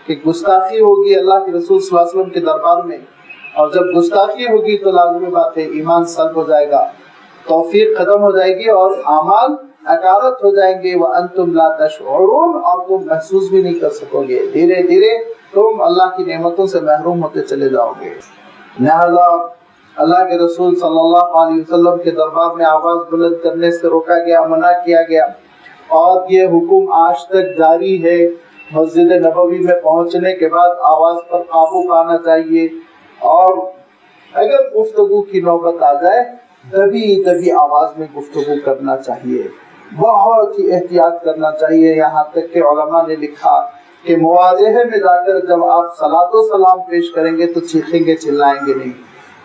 کہ گستاخی ہوگی اللہ کے رسول صلی اللہ علیہ وسلم کے دربار میں، اور جب گستاخی ہوگی تو لازمی بات ہے ایمان سلب ہو جائے گا، توفیق ختم ہو جائے گی اور اعمال اکارت ہو جائیں گے، وَأَنْتُمْ لَا تَشْعُرُونَ، اور تم محسوس بھی نہیں کر سکو گے، دھیرے دھیرے تم اللہ کی نعمتوں سے محروم ہوتے چلے جاؤ گے۔ لہذا اللہ کے رسول صلی اللہ علیہ وسلم کے دربار میں آواز بلند کرنے سے روکا گیا، منع کیا گیا، اور یہ حکم آج تک جاری ہے۔ مسجد نبوی میں پہنچنے کے بعد آواز پر قابو پانا چاہیے، اور اگر گفتگو کی نوبت آ جائے دبی دبی آواز میں گفتگو کرنا چاہیے، بہت ہی احتیاط کرنا چاہیے۔ یہاں تک کہ علماء نے لکھا کہ مواجہے میں جا کر جب آپ صلاۃ و سلام پیش کریں گے تو چیخیں گے، چلائیں گے نہیں۔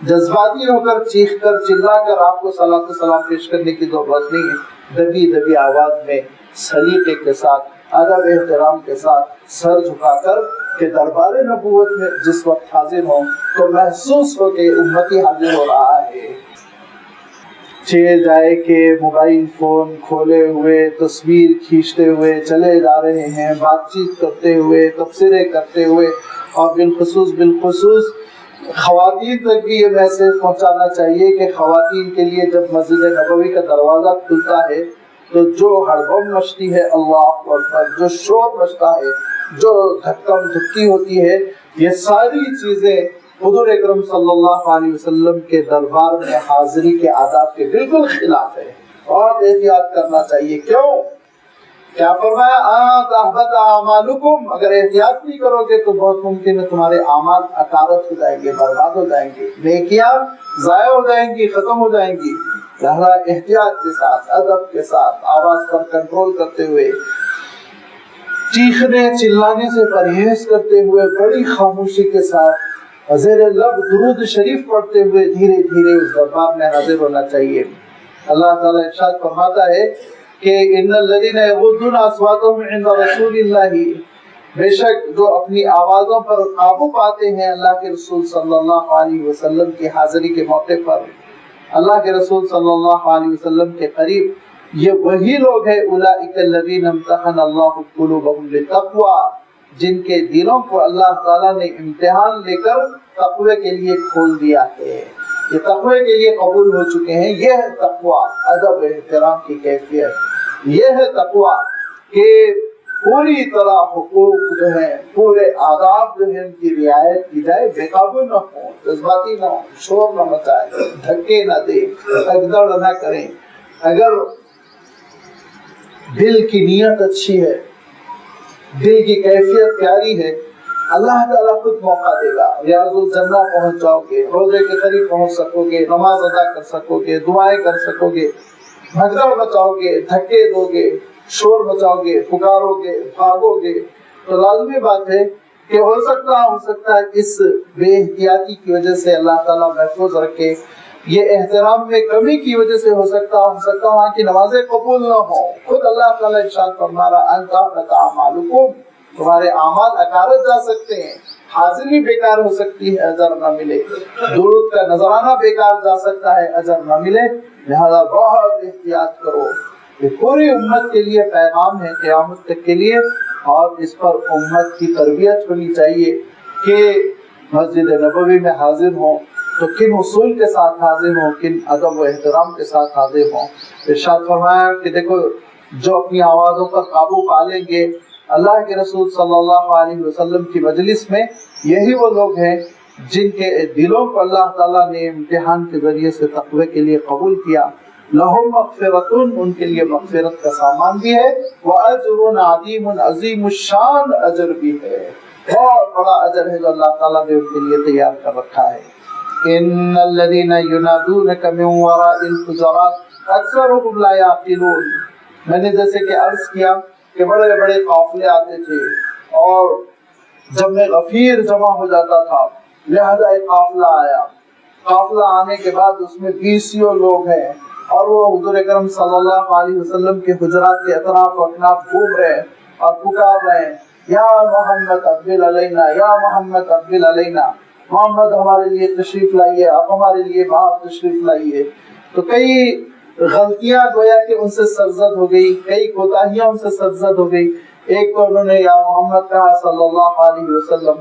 جذباتی ہو کر چیخ کر چلا کر آپ کو صلاۃ و سلام پیش کرنے کی ضرورت نہیں ہے۔ دبی دبی آواز میں سلیقے کے ساتھ، ادب احترام کے ساتھ، سر جھکا کر کہ دربار نبوت میں جس وقت حاضر ہوں تو محسوس ہو کہ امتی حاضر ہو رہا ہے۔ چلے جائے کہ موبائل فون کھولے ہوئے تصویر کھینچتے ہوئے چلے جا رہے ہیں، بات چیت کرتے ہوئے، تبصرے کرتے ہوئے، اور بالخصوص خواتین تک بھی یہ میسج پہنچانا چاہیے کہ خواتین کے لیے جب مسجد نبوی کا دروازہ کھلتا ہے تو جو ہڑبم مچتی ہے، اللہ اکبر، جو شور مچتا ہے، جو دھکم دھکی ہوتی ہے، یہ ساری چیزیں حضور اکرم صلی اللہ علیہ وسلم کے دربار میں حاضری کے آداب کے بالکل خلاف ہے۔ اور احتیاط کرنا چاہیے۔ کیوں؟ کیا فرمایا؟ تحبط اعمالکم، اگر احتیاط نہیں کرو گے تو بہت ممکن ہے تمہارے اعمال اکارت ہو جائیں گے، برباد ہو جائیں گے، نیکیاں ضائع ہو جائیں گی، ختم ہو جائیں گی۔ لہذا احتیاط کے ساتھ، ادب کے ساتھ، آواز پر کنٹرول کرتے ہوئے، چیخنے چلانے سے پرہیز کرتے ہوئے، بڑی خاموشی کے ساتھ زیر لب درود شریف پڑھتے ہوئے دھیرے دھیرے اس دربار میں حاضر ہونا چاہیے۔ اللہ تعالیٰ ارشاد فرماتا ہے کہ ان الذین یغضون اصواتهم عند رسول اللہ، بے شک جو اپنی آوازوں پر قابو پاتے ہیں اللہ کے رسول صلی اللہ علیہ وسلم کی حاضری کے موقع پر، اللہ کے رسول صلی اللہ علیہ وسلم کے قریب، یہ وہی لوگ ہیں اولئک الذین امتحن اللہ قلوبهم للتقوی، جن کے دلوں کو اللہ تعالیٰ نے امتحان لے کر تقوی کے لیے کھول دیا ہے، یہ تقوی کے لیے قبول ہو چکے ہیں۔ یہ ہے تقوی، ادب احترام کی کیفیت۔ یہ ہے تقوی کہ پوری طرح حقوق جو ہیں، پورے آداب جو ہیں ان کی رعایت کی جائے، بے قابو نہ ہو، جذباتی نہ ہو، شور نہ مچائے، دھکے نہ دے، اگدڑ نہ کریں۔ اگر دل کی نیت اچھی ہے، دل کی کیفیت پیاری ہے، اللہ تعالیٰ خود موقع دے گا۔ ریاض الجنہ پہنچ جاؤ گے، روزے کے قریب پہنچ سکو گے، نماز ادا کر سکو گے، دعائیں کر سکو گے، بھگدڑ مچاؤ گے، دھکے دو گے، شور مچاؤ گے، پکارو گے، بھاگو گے، تو لازمی بات ہے کہ ہو سکتا ہے اس بے احتیاطی کی وجہ سے اللہ تعالیٰ محفوظ رکھے، یہ احترام میں کمی کی وجہ سے ہو سکتا وہاں کی نمازیں قبول نہ ہوں۔ خود اللہ تعالیٰ ارشاد فرما رہا ان تحبط اعمالکم، تمہارے اعمال اکارت جا سکتے ہیں، حاضری بیکار ہو سکتی ہے، اجر نہ ملے، درود کا نذرانہ بیکار جا سکتا ہے، اجر نہ ملے۔ لہذا بہت احتیاط کرو۔ یہ پوری امت کے لیے پیغام ہے قیامت تک کے لیے، اور اس پر امت کی تربیت ہونی چاہیے کہ مسجد نبوی میں حاضر ہوں تو کن اصول کے ساتھ حاضر ہوں، کن ادب و احترام کے ساتھ حاضر ہوں۔ ارشاد فرمایا کہ دیکھو جو اپنی آوازوں پر قابو پا لیں گے اللہ کے رسول صلی اللہ علیہ وسلم کی مجلس میں، یہی وہ لوگ ہیں جن کے دلوں کو اللہ تعالیٰ نے امتحان کے ذریعے سے تقوی کے لیے قبول کیا۔ لہم مغفرتن، ان کے لیے مغفرت کا سامان بھی ہے، وَأَجْرٌ عَظِيمٌ، عظیم الشان اجر بھی ہے، بہت بڑا اجر ہے جو اللہ تعالیٰ نے ان کے لیے تیار کر رکھا ہے۔ ان الذین ینادونک من وراء الحجرات اکثرهم لا یعقلون، میں نے جیسے کہ عرض کیا کہ بڑے بڑے قافلے آتے تھے اور جمع غفیر جمع ہو جاتا تھا، لہذا ایک قافلہ آیا، قافلہ آنے کے بعد اس میں 20 لوگ ہیں اور وہ حضور اکرم صلی اللہ علیہ وسلم کے حجرات کے اطراف و اکناف گھوم رہے ہیں اور پکار رہے ہیں، یا محمد اقبل علینا، یا محمد اقبل علینا، محمد ہمارے لیے تشریف لائیے، آپ ہمارے لیے باہر تشریف لائیے۔ تو کئی غلطیاں گویا کہ ان سے سرزد ہو گئی، کئی کوتاہیاں ان سے سرزد ہو گئی۔ ایک تو انہوں نے یا محمد کہا صلی اللہ علیہ وسلم،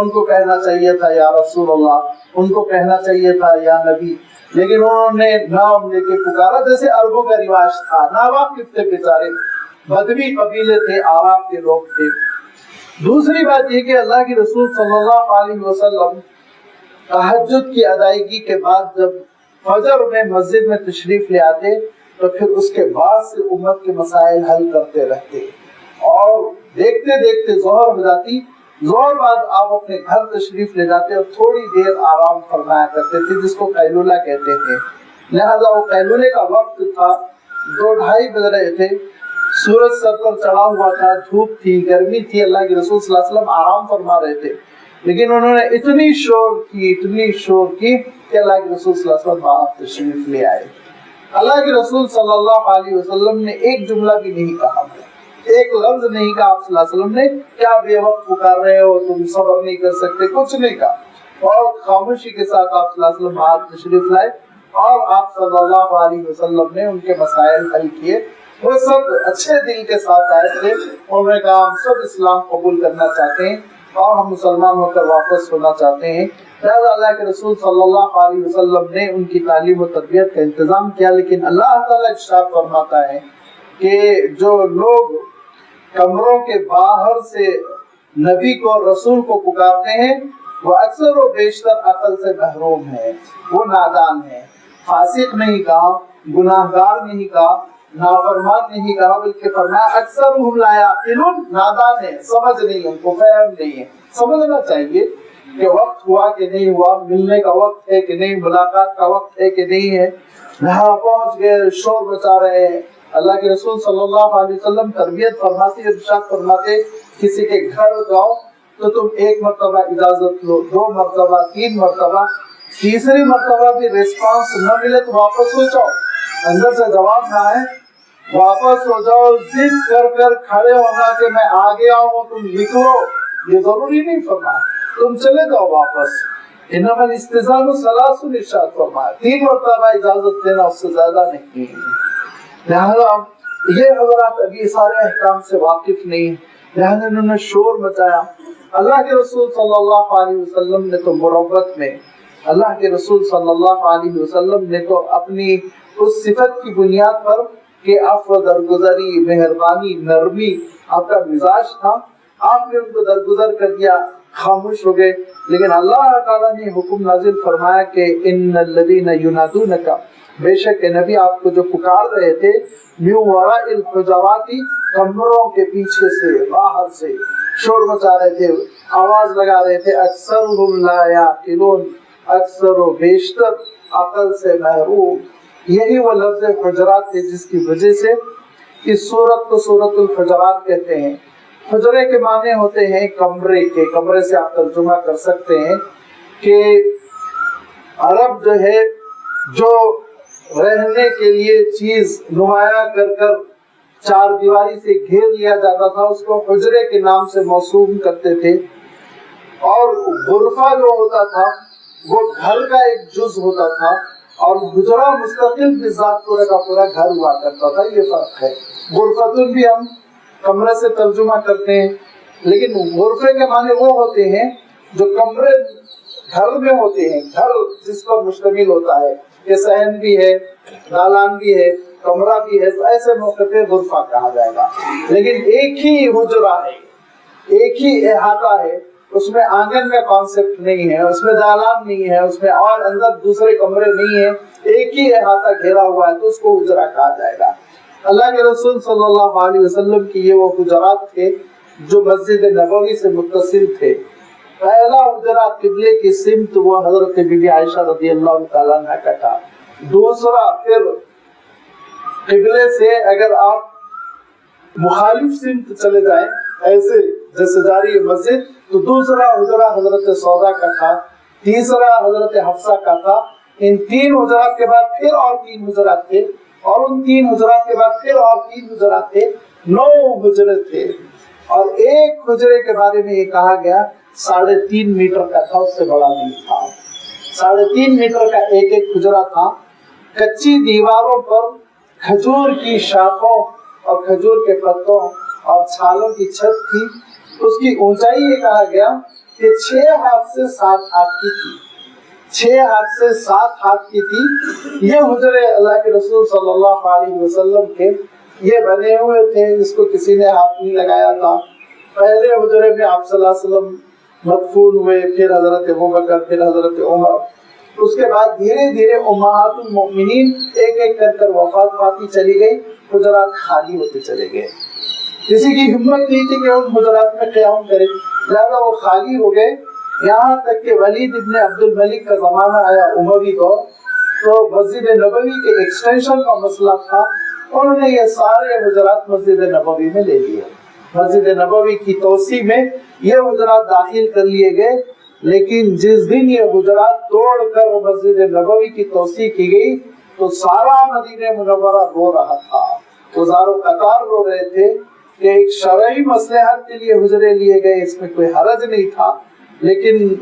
ان کو کہنا چاہیے تھا یا رسول اللہ، ان کو کہنا چاہیے تھا یا نبی، لیکن انہوں نے نام لے کے پکارا جیسے عربوں کا رواج تھا، ناواقف تھے بیچارے، بدوی قبیلے تھے، آراب کے لوگ تھے۔ دوسری بات یہ کہ اللہ کے رسول صلی اللہ علیہ وسلم تہجد کی ادائیگی کے بعد جب فجر میں مسجد میں تشریف لے آتے تو پھر اس کے بعد سے امت کے مسائل حل کرتے رہتے، اور دیکھتے دیکھتے ظہر ہو جاتی ظہر بعد آپ اپنے گھر تشریف لے جاتے اور تھوڑی دیر آرام فرمایا کرتے تھے، جس کو قیلولہ کہتے ہیں۔ لہذا وہ قیلولے کا وقت تھا، 2-2:30 بج رہے تھے، سورج سر پر چڑھا ہوا تھا، دھوپ تھی، گرمی تھی، اللہ کے رسول صلی اللہ علیہ وسلم آرام فرما رہے تھے، لیکن انہوں نے اتنی شور کی کہ اللہ کے رسول صلی اللہ علیہ وسلم باہر تشریف لے آئے۔ اللہ کے رسول صلی اللہ علیہ وسلم نے ایک جملہ بھی نہیں کہا، ایک لفظ نہیں کہا آپ صلی اللہ علیہ وسلم نے، کیا بے وقت پکار رہے ہو، تم صبر نہیں کر سکتے، کچھ نہیں کہا۔ بہت خاموشی کے ساتھ آپ صلی اللہ علیہ وسلم باہر تشریف لائے اور آپ صلی اللہ علیہ وسلم نے ان کے مسائل حل کیے۔ وہ سب اچھے دل کے ساتھ آئے تھے، انہوں نے کہا ہم سب اسلام قبول کرنا چاہتے ہیں اور ہم مسلمان ہو کر واپس ہونا چاہتے ہیں۔ لہٰذا اللہ کے رسول صلی اللہ علیہ وسلم نے ان کی تعلیم و تربیت کا انتظام کیا، لیکن اللہ تعالیٰ ارشاد فرماتا ہے کہ جو لوگ کمروں کے باہر سے نبی کو رسول کو پکارتے ہیں وہ اکثر و بیشتر عقل سے محروم ہیں، وہ نادان ہیں۔ فاسق نہیں کہا، گناہگار نہیں کہا، نافرمان نہیں کہا، بلکہ فرمایا اکثرهم لا یعقلون، نادان ہیں، سمجھ نہیں، ان کو فہم نہیں ہے۔ سمجھنا چاہیے کہ وقت ہوا کہ نہیں ہوا، ملنے کا وقت ہے کہ نہیں، ملاقات کا وقت ہے کہ نہیں ہے، یہاں پہنچ گئے، شور مچا رہے ہیں۔ اللہ کے رسول صلی اللہ علیہ وسلم تربیت فرماتے، ارشاد فرماتے کسی کے گھر جاؤ تو تم 1 مرتبہ اجازت لو، 2 مرتبہ، 3 مرتبہ، تیسری مرتبہ بھی ریسپانس نہ ملے تو واپس ہو جاؤ، اندر سے جواب نہ آئے واپس ہو جاؤ۔ ضد کر کر کھڑے ہونا کہ میں آ گیا ہوں تم نکلو، یہ ضروری نہیں فرمایا، تم چلے جاؤ واپس۔ انما الاستئذان ثلاث، ارشاد فرمایا 3 مرتبہ اجازت دینا، اس سے زیادہ نہیں۔ لہذا یہ حضرات ابھی سارے احکام سے واقف نہیں ہیں، لہذا انہوں نے شور مچایا۔ اللہ کے رسول صلی اللہ علیہ وسلم نے تو مروت میں، اللہ کے رسول صلی اللہ علیہ وسلم نے تو اپنی اس صفت کی بنیاد پر کہ عفو، درگزری، مہربانی، نرمی آپ کا مزاج تھا، آپ نے ان کو درگزر کر دیا، خاموش ہو گئے۔ لیکن اللہ تعالیٰ نے حکم نازل فرمایا کہ ان الذین ینادونک، بے شک نبی آپ کو جو پکار رہے تھے، من وراء الحجرات، کمروں کے پیچھے سے، باہر سے شور مچا رہے تھے، آواز لگا رہے تھے، اکثرهم لا یعقلون، اکثر و بیشتر عقل سے محروم۔ یہی وہ لفظ حجرات ہے جس کی وجہ سے اس سورت کو سورت الحجرات کہتے ہیں۔ حجرے کے معنی ہوتے ہیں کمرے کے، کمرے سے آپ ترجمہ کر سکتے ہیں کہ عرب جو ہے جو رہنے کے لیے چیز نمایاں کر کر 4 دیواری سے گھیر لیا جاتا تھا، اس کو حجرے کے نام سے موسوم کرتے تھے۔ اور غرفہ جو ہوتا تھا وہ گھر کا ایک جز ہوتا تھا، اور حجرہ مستقل بذات پورا کا پورا گھر ہوا کرتا تھا۔ یہ فرق ہے۔ غرفتن بھی ہم کمرے سے ترجمہ کرتے ہیں، لیکن غرفے کے معنی وہ ہوتے ہیں جو کمرے گھر میں ہوتے ہیں، گھر جس پر مشتمل ہوتا ہے، کہ صحن بھی ہے، دالان بھی ہے، کمرہ بھی ہے، تو ایسے موقع پہ غرفہ کہا جائے گا۔ لیکن ایک ہی حجرہ ہے، ایک ہی احاطہ ہے، اس میں آنگن کا کانسیپٹ نہیں ہے، اس میں دالان نہیں ہے، اس میں اور اندر دوسرے کمرے نہیں ہیں، ایک ہی احاطہ گھیرا ہوا ہے، تو اس کو حجرہ کہا جائے گا۔ اللہ کے رسول صلی اللہ علیہ وسلم کی یہ وہ حجرات تھے جو مسجد نبوی سے متصل تھے۔ پہلا حجرہ قبلے کی سمت وہ حضرت بی بی عائشہ رضی اللہ تعالیٰ عنہ کا تھا۔ دوسرا پھر قبلے سے اگر آپ مخالف سمت چلے جائیں، ایسے جیسے جاری مسجد، تو دوسرا حجرہ حضرت سودا کا تھا، تیسرا حضرت حفصہ کا تھا۔ ان 3 حجرات کے بعد پھر اور 3 حجرات تھے، اور ان 3 حجرات کے بعد پھر اور 3 حجرات تھے، 9 حجرے تھے۔ اور ایک حجرے کے بارے میں یہ کہا گیا 3.5 میٹر کا تھا، اس سے بڑا نہیں تھا۔ 3.5 میٹر کا ایک حجرہ تھا۔ کچی دیواروں پر کھجور کی شاخوں اور کھجور کے پتوں اور چھالوں کی چھت تھی۔ اس کی اونچائی یہ کہا گیا کہ 6 ہاتھ سے 7 ہاتھ کی تھی، 6 ہاتھ سے 7 ہاتھ کی تھی۔ یہ حجرے اللہ کے رسول صلی اللہ علیہ وسلم کے یہ بنے ہوئے تھے، اس کو کسی نے ہاتھ نہیں لگایا تھا۔ پہلے حجرے میں آپ صلی اللہ علیہ وسلم مدفون ہوئے، پھر حضرت ابوبکر، پھر حضرت عمر، اس کے بعد دھیرے دھیرے امہات المؤمنین ایک ایک کر کر وفات پاتی چلی گئی، حجرات خالی ہوتے چلے گئے۔ کسی کی ہمت نہیں تھی کہ ان حجرات میں قیام کرے، لہذا وہ خالی ہو گئے. یہاں تک کہ ولید ابن عبد الملک کا زمانہ آیا، اموی دور، تو مسجد نبوی کے ایکسٹینشن کا مسئلہ تھا. انہوں نے یہ سارے حجرات مسجد نبوی میں لے لیے. مسجد نبوی کی توسیع میں یہ حجرات داخل کر لیے گئے. لیکن جس دن یہ حجرات توڑ کر مسجد نبوی کی توسیع کی گئی تو سارا مدینہ منورہ رو رہا تھا، ہزاروں قطار رو رہے تھے کہ ایک شرعی مصلحت کے لیے حجرے لیے گئے، اس میں کوئی حرج نہیں تھا. لیکن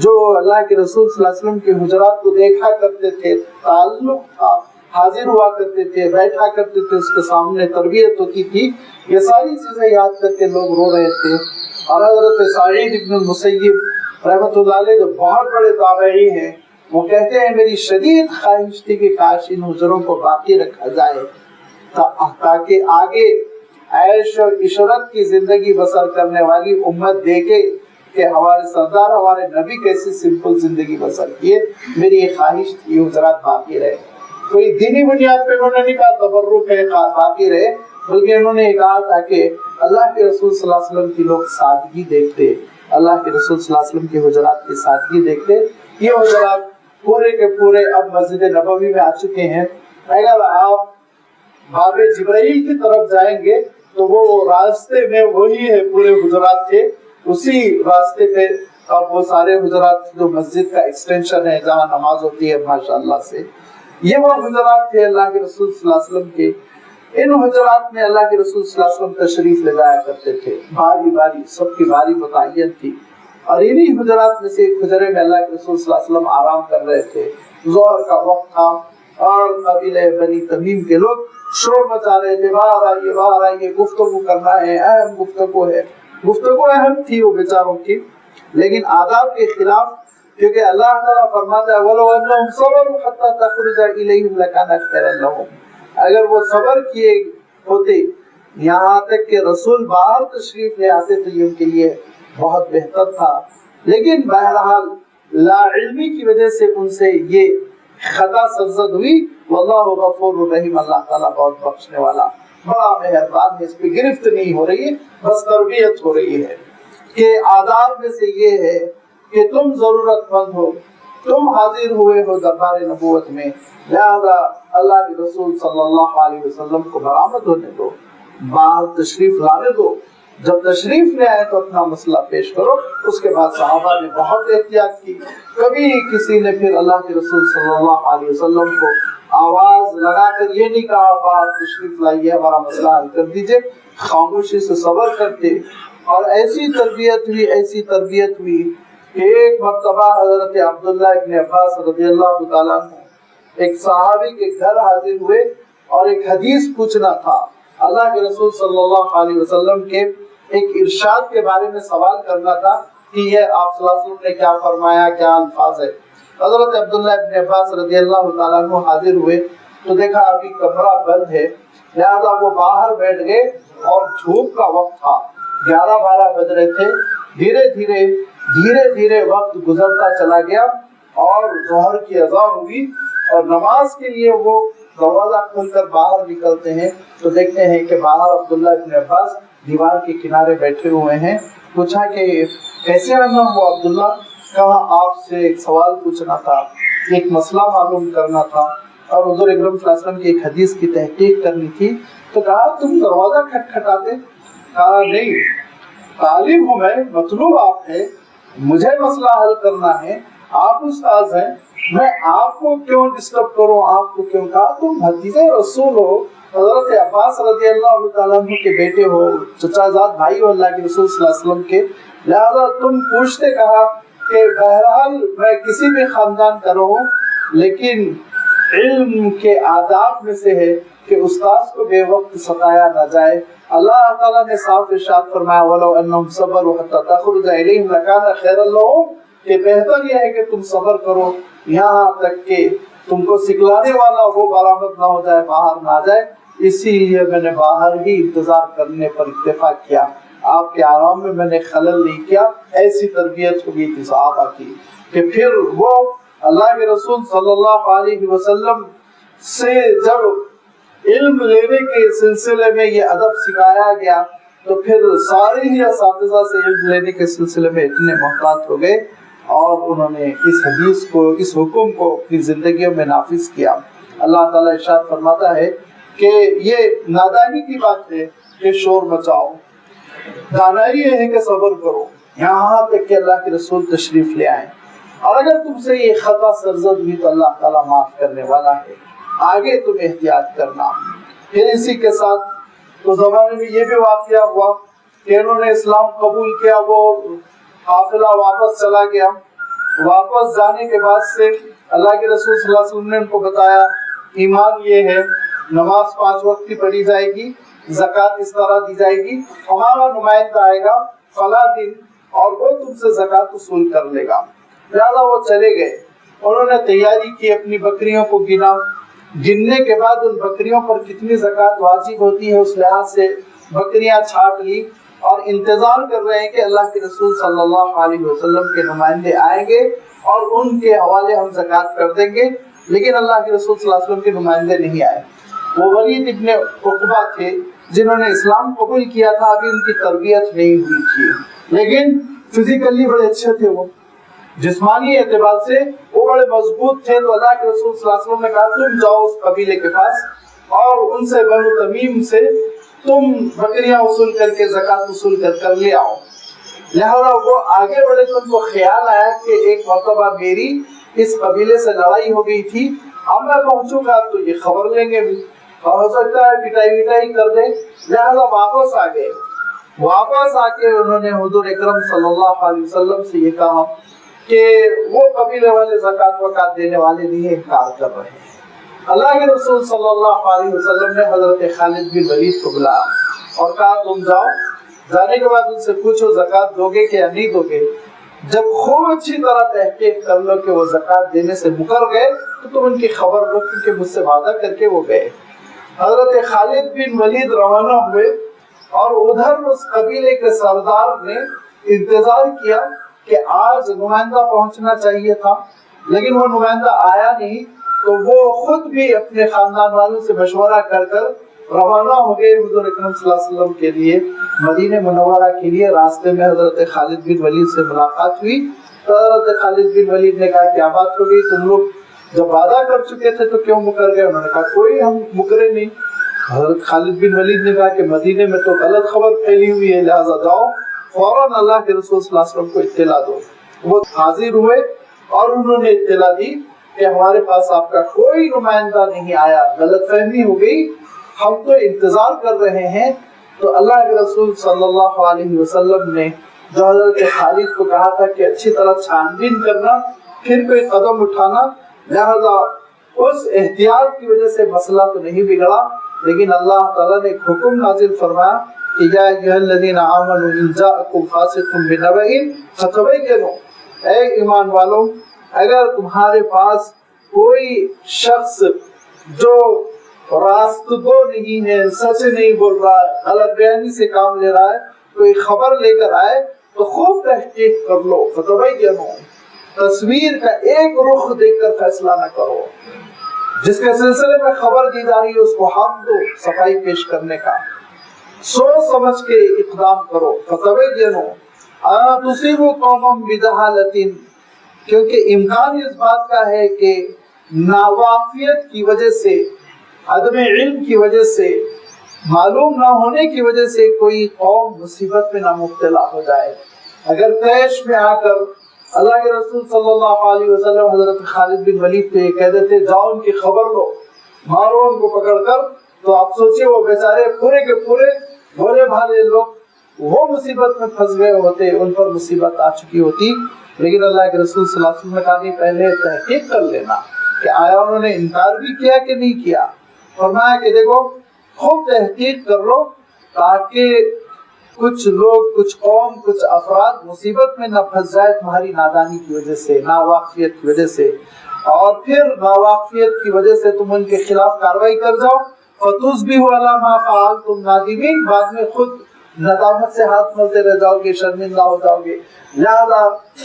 جو اللہ کے رسول صلی اللہ علیہ وسلم کے حجرات کو دیکھا کرتے تھے، تعلق تھا، حاضر ہوا کرتے تھے، بیٹھا کرتے تھے، اس کے سامنے تربیت ہوتی تھی، یہ ساری چیزیں یاد کر کے لوگ رو رہے تھے. اور حضرت سعید ابن المسیب رحمۃ اللہ علیہ جو بہت بڑے تابعی ہیں، وہ کہتے ہیں میری شدید خواہش تھی کہ کاش ان حجروں کو باقی رکھا جائے تاکہ آگے عیش و عشرت کی زندگی بسر کرنے والی امت دیکھے کہ ہمارے سردار ہمارے نبی کیسی سمپل زندگی بسر کیے. میری یہ خواہش تھی یہ حجرات باقی رہے. کوئی دینی بنیاد پہ انہوں نے نہیں کہا تبرک ہے باقی رہے، بلکہ انہوں نے کہا تاکہ اللہ کے رسول صلی اللہ علیہ وسلم کی لوگ سادگی دیکھتے، اللہ کے رسول صلی اللہ علیہ وسلم کی حجرات کی سادگی دیکھتے. یہ حجرات پورے کے پورے اب مسجد نبوی میں آ چکے ہیں. اگر آپ باب جبرائیل کی طرف جائیں گے تو وہ راستے میں وہی ہے، پورے حجرات تھے اسی راستے پہ. اب وہ سارے حجرات جو مسجد کا ایکسٹینشن ہے جہاں نماز ہوتی ہے ماشاءاللہ سے، یہ وہ حجرات تھے اللہ کے رسول صلی اللہ علیہ وسلم کے. ان حجرات میں اللہ کے رسول صلی اللہ علیہ وسلم تشریف لے جایا کرتے تھے، باری باری سب کی باری متعین تھی. اور انہی حجرات میں سے ایک حجرے میں اللہ کے رسول صلی اللہ علیہ وسلم آرام کر رہے تھے. ظہر کا وقت تھا اور قبیلہ بنی تمیم کے لوگ شور مچا رہے تھے، باہر آئیے گفتگو کرنا ہے، اہم گفتگو ہے. گفتگو اہم تھی وہ بیچاروں کی، لیکن آداب کے خلاف، کیونکہ اللہ تعالیٰ فرماتا ہے وَلَوْ أَنَّهُمْ صَبَرُوا حَتَّى تَخْرُجَ إِلَيْهِمْ لَكَانَ خَيْرًا لَهُمْ. اگر وہ صبر کیے ہوتے یہاں تک کہ رسول باہر تشریف لے آتے تو یہ ان کے لیے بہت بہتر تھا. لیکن بہرحال لا علمی کی وجہ سے ان سے یہ خطا سرزد ہوئی. واللہ غفور الرحیم، اللہ تعالیٰ بہت بخشنے والا بڑا مہربان ہے. اس پہ گرفت نہیں ہو رہی ہے، بس تربیت ہو رہی ہے کہ آداب میں سے یہ ہے کہ تم ضرورت مند ہو، تم حاضر ہوئے ہو دربار نبوت میں، لہذا اللہ کے رسول صلی اللہ علیہ وسلم کو برآمد ہونے دو، باہر تشریف لانے دو. جب تشریف لے آئے تو اپنا مسئلہ پیش کرو. اس کے بعد صحابہ نے بہت احتیاط کی. کبھی کسی نے پھر اللہ کے رسول صلی اللہ علیہ وسلم کو آواز لگا کر یہ نہیں کہا باہر تشریف لائیے ہمارا مسئلہ حل کر دیجئے، خاموشی سے صبر کرتے. اور ایسی تربیت ہوئی کہ ایک مرتبہ حضرت عبداللہ ابن عباس رضی اللہ تعالیٰ عنہ ایک صحابی کے گھر حاضر ہوئے اور ایک حدیث پوچھنا تھا. اللہ کے رسول صلی اللہ علیہ وسلم کے ایک ارشاد کے بارے میں سوال کرنا تھا کہ یہ آپ صلی اللہ علیہ وسلم نے کیا فرمایا، کیا الفاظ ہے. حضرت عبداللہ ابن عباس رضی اللہ تعالیٰ عنہ حاضر ہوئے تو دیکھا ابھی کمرہ بند ہے، لہذا وہ باہر بیٹھ گئے اور دھوپ کا وقت تھا، 11-12 بج رہے تھے. دھیرے دھیرے وقت گزرتا چلا گیا اور ظہر کی اذان ہوئی اور نماز کے لیے وہ دروازہ کھول کر باہر نکلتے ہیں تو دیکھتے ہیں کہ باہر عبداللہ ابن عباس دیوار کے کنارے بیٹھے ہوئے ہیں. پوچھا کہ کیسے آنا ہوا عبداللہ؟ کہا آپ سے ایک سوال پوچھنا تھا، ایک مسئلہ معلوم کرنا تھا اور حضور اکرم صلی اللہ علیہ وسلم کی ایک حدیث کی تحقیق کرنی تھی. تو کہا تم دروازہ کھٹکھٹاتے؟ کہا نہیں، طالب ہوں میں، مطلوب آپ ہے، مجھے مسئلہ حل کرنا ہے، آپ استاذ ہیں، میں آپ کو کیوں ڈسٹرب کروں، آپ کو کیوں؟ کہا تم بھتیجے رسول ہو، حضرت عباس رضی اللہ تعالیٰ عنہ کے بیٹے ہو، چچا زاد بھائی ہو اللہ کے رسول صلی اللہ علیہ وسلم کے، لہذا تم پوچھتے. کہا کہ بہرحال میں کسی بھی خاندان کا رہوں، لیکن علم کے آداب میں سے ہے کہ استاذ کو بے وقت ستایا نہ جائے. اللہ تعالیٰ نے صاف ارشاد فرمایا وَلَوْ أَنَّهُمْ صَبَرُوا حَتَّى تَخْرُجَ إِلَيْهِمْ لَكَانَ خَيْرًا لَهُمْ، کہ بہتر یہ ہے کہ تم صبر کرو یہاں تک کہ تم کو سکھلانے والا وہ برآمد نہ ہو جائے، باہر نہ آ جائے. اسی لیے میں نے باہر ہی انتظار کرنے پر اتفاق کیا، آپ کے آرام میں میں نے خلل نہیں کیا. ایسی تربیت ہو گئی تھی صحابہ کی کہ پھر وہ اللہ کے رسول صلی اللہ علیہ وسلم سے جب علم لینے کے سلسلے میں یہ ادب سکھایا گیا تو پھر سارے ہی اساتذہ سے علم لینے کے سلسلے میں اتنے محتاط ہو گئے اور انہوں نے اس حدیث کو، اس حکم کو اپنی زندگیوں میں نافذ کیا۔ اللہ تعالیٰ ارشاد فرماتا ہے کہ یہ نادانی کی بات ہے کہ شور مچاؤ، دانائی یہ ہے کہ صبر کرو، یہاں تک کہ اللہ کے رسول تشریف لے آئیں، اور اگر تم سے یہ خطا سرزد ہوئی تو اللہ تعالیٰ معاف کرنے والا ہے، آگے تم احتیاط کرنا۔ پھر اسی کے ساتھ اس زمانے میں یہ بھی واقعہ ہوا کہ انہوں نے اسلام قبول کیا، وہ قافلہ واپس چلا گیا، واپس جانے کے بعد سے اللہ کے رسول صلی اللہ علیہ وسلم نے ان کو بتایا ایمان یہ ہے، نماز 5 وقت کی پڑھی جائے گی، زکوٰۃ اس طرح دی جائے گی، ہمارا نمائندہ آئے گا فلاں دن اور وہ تم سے زکوٰۃ وصول کر لے گا۔ لہٰذا وہ چلے گئے، انہوں نے تیاری کی، اپنی بکریوں کو گنا، گننے کے بعد ان بکریوں پر کتنی زکوٰۃ واجب ہوتی ہے اس لحاظ سے بکریاں چھانٹ لی اور انتظار کر رہے ہیں کہ اللہ کے رسول صلی اللہ علیہ وسلم کے نمائندے آئیں گے اور ان کے حوالے ہم زکوٰۃ کر دیں گے، لیکن اللہ کے رسول صلی اللہ علیہ وسلم کے نمائندے نہیں آئے۔ وہ ولید ابن عقبہ تھے جنہوں نے اسلام قبول کیا تھا، ابھی ان کی تربیت نہیں ہوئی تھی، لیکن فزیکلی بڑے اچھے تھے، وہ جسمانی اعتبار سے وہ بڑے مضبوط تھے۔ تو اللہ کے رسول صلی اللہ علیہ وسلم نے کہا تم جاؤ اس قبیلے کے پاس اور ان سے بنو تمیم سے تم بکریاں وصول کر کے زکوٰۃ وصول کر لے آؤ۔ لہذا وہ آگے بڑھے تو ان کو خیال آیا کہ ایک مرتبہ میری اس قبیلے سے لڑائی ہو گئی تھی، اب میں پہنچوں گا تو یہ خبر لیں گے بھی اور ہو سکتا ہے پٹائی کر دیں، لہذا واپس آ گئے۔ واپس آ کے انہوں نے حضور اکرم صلی اللہ علیہ وسلم سے یہ کہا کہ وہ قبیلے والے زکوٰۃ وکات دینے والے نہیں، انکار کر رہے ہیں۔ اللہ کے رسول صلی اللہ علیہ وسلم نے حضرت خالد بن ولید کو بلایا اور کہا تم جاؤ، جانے کے بعد ان سے پوچھو زکوٰۃ دو گے کہ یا نہیں دو گے، جب خوب اچھی طرح تحقیق کر لو کہ وہ زکوٰۃ دینے سے مکر گئے تو تم ان کی خبر لو، کیونکہ مجھ سے وعدہ کر کے وہ گئے۔ حضرت خالد بن ولید روانہ ہوئے اور ادھر اس قبیلے کے سردار نے انتظار کیا کہ آج نمائندہ پہنچنا چاہیے تھا، لیکن وہ نمائندہ آیا نہیں، تو وہ خود بھی اپنے خاندان والوں سے مشورہ کر روانہ ہو گئے حضور اکرم صلی اللہ علیہ وسلم کے لیے مدینہ منورہ کے لیے۔ راستے میں حضرت خالد بن ولید سے ملاقات ہوئی تو حضرت خالد بن ولید نے کہا کیا بات ہو گئی، تم لوگ جب وعدہ کر چکے تھے تو کیوں مکر گئے؟ انہوں نے کہا کوئی ہم مکرے نہیں۔ حضرت خالد بن ولید نے کہا کہ مدینے میں تو غلط خبر پھیلی ہوئی ہے، لہٰذا جاؤ فوراً اللہ کے رسول صلی اللہ علیہ وسلم کو اطلاع دو۔ وہ حاضر ہوئے اور انہوں نے اطلاع دی کہ ہمارے پاس آپ کا کوئی نمائندہ نہیں آیا، غلط فہمی ہو گئی، ہم تو انتظار کر رہے ہیں۔ تو اللہ کے رسول صلی اللہ علیہ وسلم نے جو حضرت خالد کو کہا تھا کہ اچھی طرح چھان بین کرنا پھر کوئی قدم اٹھانا، لہذا اس احتیاط کی وجہ سے مسئلہ تو نہیں بگڑا، لیکن اللہ تعالیٰ نے ایک حکم نازل فرمایا کہ یا ایھا الذین آمنوا ان جاءکم فاسق بنبأ فتبینوا، اے ایمان والو اگر تمہارے پاس کوئی شخص جو راست گو نہیں ہے، سچ نہیں بول رہا ہے، غلط بیانی سے کام لے رہا ہے، کوئی خبر لے کر آئے تو خوب تحقیق کر لو، فتبینوا، تصویر کا ایک رخ دیکھ کر فیصلہ نہ کرو، جس کے سلسلے میں خبر دی جا رہی ہے اس کو حق دو صفائی پیش کرنے کا، سوچ سمجھ کے اقدام کرو، فتبینوا ان تصیبوا قوما بجہالۃ، کیونکہ امکان اس بات کا ہے کہ ناواقفیت کی وجہ سے، عدم علم کی وجہ سے، معلوم نہ ہونے کی وجہ سے کوئی قوم مصیبت میں نہ مبتلا ہو جائے۔ اگر طیش میں آ کر اللہ کے رسول صلی اللہ علیہ وسلم حضرت خالد بن ولید کو یہ کہہ دیتے جاؤ ان کی خبر لو، مارو ان کو پکڑ کر، تو آپ سوچئے وہ بیچارے پورے کے پورے بھولے بھالے لوگ وہ مصیبت میں پھنس گئے ہوتے، ان پر مصیبت آ چکی ہوتی۔ لیکن اللہ کے رسول صلی اللہ علیہ وسلم نے کہا نہیں، پہلے تحقیق کر لینا کہ آیا انہوں نے انکار بھی کیا کہ نہیں کیا۔ فرمایا کہ دیکھو خوب تحقیق کر لو تاکہ کچھ لوگ، کچھ قوم، کچھ افراد مصیبت میں نہ پھنس جائے تمہاری نادانی کی وجہ سے، ناواقفیت کی وجہ سے، اور پھر ناواقفیت کی وجہ سے تم ان کے خلاف کارروائی کر جاؤ، فَتُصْبِحُوا عَلَىٰ مَا فَعَلْتُمْ نَادِمِينَ، بعد میں خود ندامت سے ہاتھ ملتے رہ جاؤ گے، شرمندہ ہو جاؤ گے۔ لہذا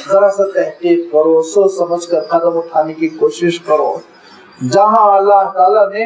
ذرا سا تحقیق کرو، سوچ سمجھ کر قدم اٹھانے کی کوشش کرو۔ جہاں اللہ تعالیٰ نے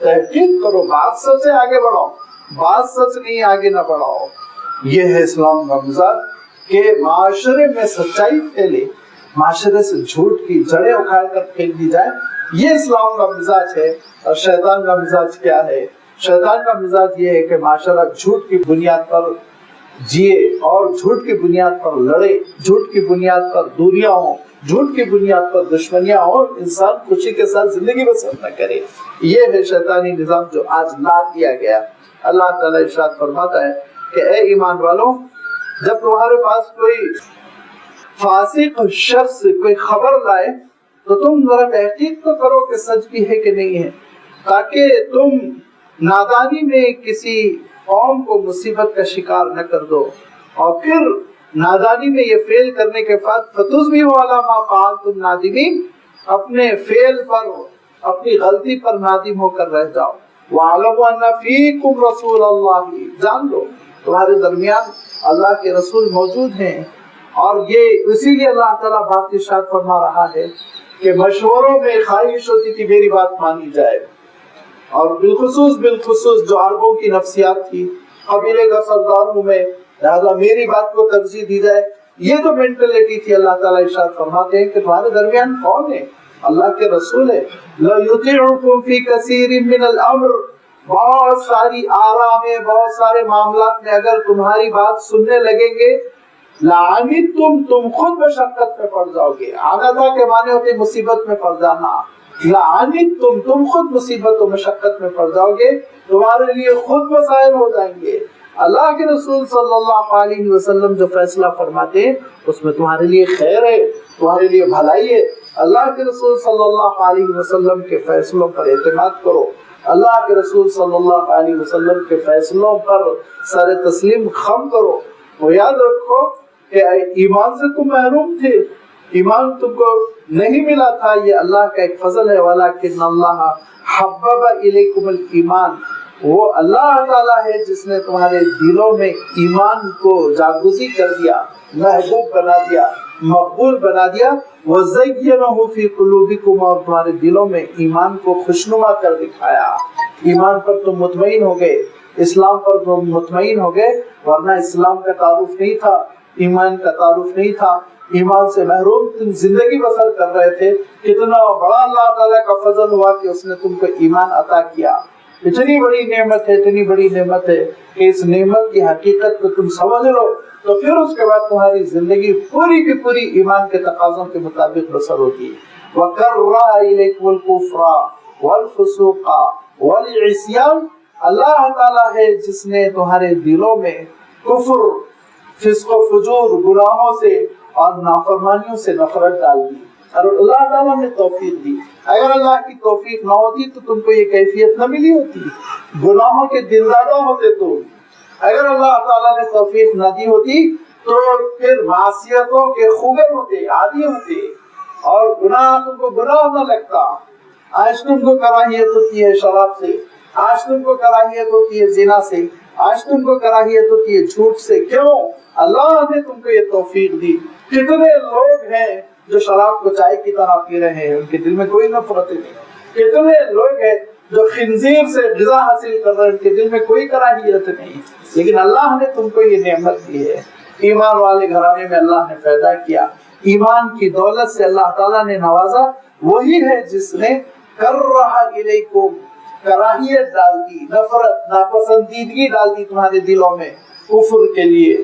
تحقیق کرو، بات سچ ہے آگے بڑھو، بات سچ نہیں آگے نہ بڑھاؤ۔ یہ ہے اسلام کا مزاج کہ معاشرے میں سچائی پھیلے، معاشرے سے جھوٹ کی جڑیں اکھاڑ کر پھینک دی جائے، یہ اسلام کا مزاج ہے۔ اور شیطان کا مزاج کیا ہے؟ شیطان کا مزاج یہ ہے کہ معاشرہ جھوٹ کی بنیاد پر جیے اور جھوٹ کی بنیاد پر لڑے، جھوٹ کی بنیاد پر دوریاں ہوں، جھوٹ کی بنیاد پر دشمنیاں ہوں، انسان خوشی کے ساتھ زندگی بسر نہ کرے۔ یہ ہے شیطانی نظام جو آج لا دیا گیا۔ اللہ تعالیٰ ارشاد فرماتا ہے کہ اے ایمان والوں، جب تمہارے پاس کوئی فاسق شخص کوئی خبر لائے تو تم ذرا تحقیق تو کرو کہ سچ بھی ہے کہ نہیں ہے، تاکہ تم نادانی میں کسی قوم کو مصیبت کا شکار نہ کر دو، اور پھر نادانی میں یہ فعل کرنے کے بعد فَتُصْبِحُوا عَلَىٰ مَا فَعَلْتُمْ نَادِمِينَ، اپنے فعل پر، اپنی غلطی پر نادم ہو کر رہ جاؤ۔ وَاعْلَمُوا أَنَّ فِيكُمْ رَسُولَ اللَّهِ، جان لو تمہارے درمیان اللہ کے رسول موجود ہیں۔ اور یہ اسی لیے اللہ تعالیٰ بات ارشاد فرما رہا ہے کہ مشوروں میں خواہش ہوتی تھی میری بات مانی جائے، اور بالخصوص جو عربوں کی نفسیات تھی، قبیلے کا سردار ہوں میں، لہذا میری بات کو ترجیح دی جائے، یہ جو مینٹلٹی تھی، اللہ تعالیٰ ارشاد فرماتے ہیں کہ تمہارے درمیان کون ہے؟ اللہ کے رسول ہے۔ لَيُطِيعُكُمْ فِي كَثِيرٍ مِّنَ الْأَمْرِ، بہت ساری آراء میں، بہت سارے معاملات میں اگر تمہاری بات سننے لگیں گے، لَعَنِتُّمْ، تم خود مشقت میں پڑ جاؤ گے۔ عنتا کے معنی ہوتے مصیبت میں پڑ جانا، لَعَنِتُّمْ، تم خود مصیبت و مشقت میں پڑ جاؤ گے، تمہارے لیے خود مسائل ہو جائیں گے۔ اللہ کے رسول صلی اللہ علیہ وسلم جو فیصلہ فرماتے ہیں اس میں تمہارے لیے خیر ہے، تمہارے لیے بھلائی ہے۔ اللہ کے رسول صلی اللہ علیہ وسلم کے فیصلوں پر اعتماد کرو، اللہ کے رسول صلی اللہ علیہ وسلم کے فیصلوں پر سر تسلیم خم کرو۔ وہ یاد رکھو کہ ایمان سے تم محروم تھے، ایمان تم کو نہیں ملا تھا، یہ اللہ کا ایک فضل ہے۔ وَلَكِنَّ اللَّهَ حَبَّبَ إِلَيْكُمُ الْإِيمَانَ، وہ اللہ تعالیٰ ہے جس نے تمہارے دلوں میں ایمان کو جاگزی کر دیا، محبوب بنا دیا، مقبول بنا دیا۔ وَزَيَّنَهُ فِي قُلُوبِكُمْ، اور تمہارے دلوں میں ایمان کو خوشنما کر دکھایا۔ ایمان پر تم مطمئن ہو گئے، اسلام پر تم مطمئن ہو گئے، ورنہ اسلام کا تعارف نہیں تھا، ایمان کا تعارف نہیں تھا، ایمان سے محروم تم زندگی بسر کر رہے تھے۔ کتنا بڑا اللہ تعالیٰ کا فضل ہوا کہ اس نے تم کو ایمان عطا کیا۔ اتنی بڑی نعمت ہے، اتنی بڑی نعمت ہے کہ اس نعمت کی حقیقت کو تم سمجھ لو تو پھر اس کے بعد تمہاری زندگی پوری کی پوری ایمان کے تقاضوں کے مطابق بسر ہوتی ہے۔ وَكَرَّهَ إِلَيْكُمُ الْكُفْرَ وَالْفُسُوقَ وَالْعِصْيَانَ، اللہ تعالیٰ ہے جس نے تمہارے دلوں میں کفر، فسق و فجور، گناہوں سے اور نافرمانیوں سے نفرت ڈال دی، اور اللہ تعالیٰ نے توفیق دی۔ اگر اللہ کی توفیق نہ ہوتی تو تم کو یہ کیفیت نہ ملی ہوتی، گناہوں کے دلدادہ ہوتے تو۔ اگر اللہ تعالیٰ نے توفیق نہ دی ہوتی تو پھر معصیتوں کے خوگر ہوتے، عادی ہوتے، اور گناہ تم کو گناہ نہ لگتا۔ آج تم کو کراہیت ہوتی ہے شراب سے، آج تم کو کراہیت ہوتی ہے زنا سے، آج تم کو کراہیت ہوتی ہے جھوٹ سے۔ کیوں؟ اللہ نے تم کو یہ توفیق دی۔ کتنے لوگ ہیں جو شراب کو چائے کی طرح پی رہے ہیں، ان کے دل میں کوئی نفرت نہیں۔ کتنے لوگ ہیں جو خنزیر سے غذا حاصل کر رہے ہیں، ان کے دل میں کوئی کراہیت نہیں، لیکن اللہ نے تم کو یہ نعمت دی ہے۔ ایمان والے گھرانے میں اللہ نے پیدا کیا، ایمان کی دولت سے اللہ تعالیٰ نے نوازا۔ وہی ہے جس نے کرہ الیکم، کراہیت ڈال دی، نفرت، ناپسندیدگی ڈال دی تمہارے دلوں میں کفر کے لیے،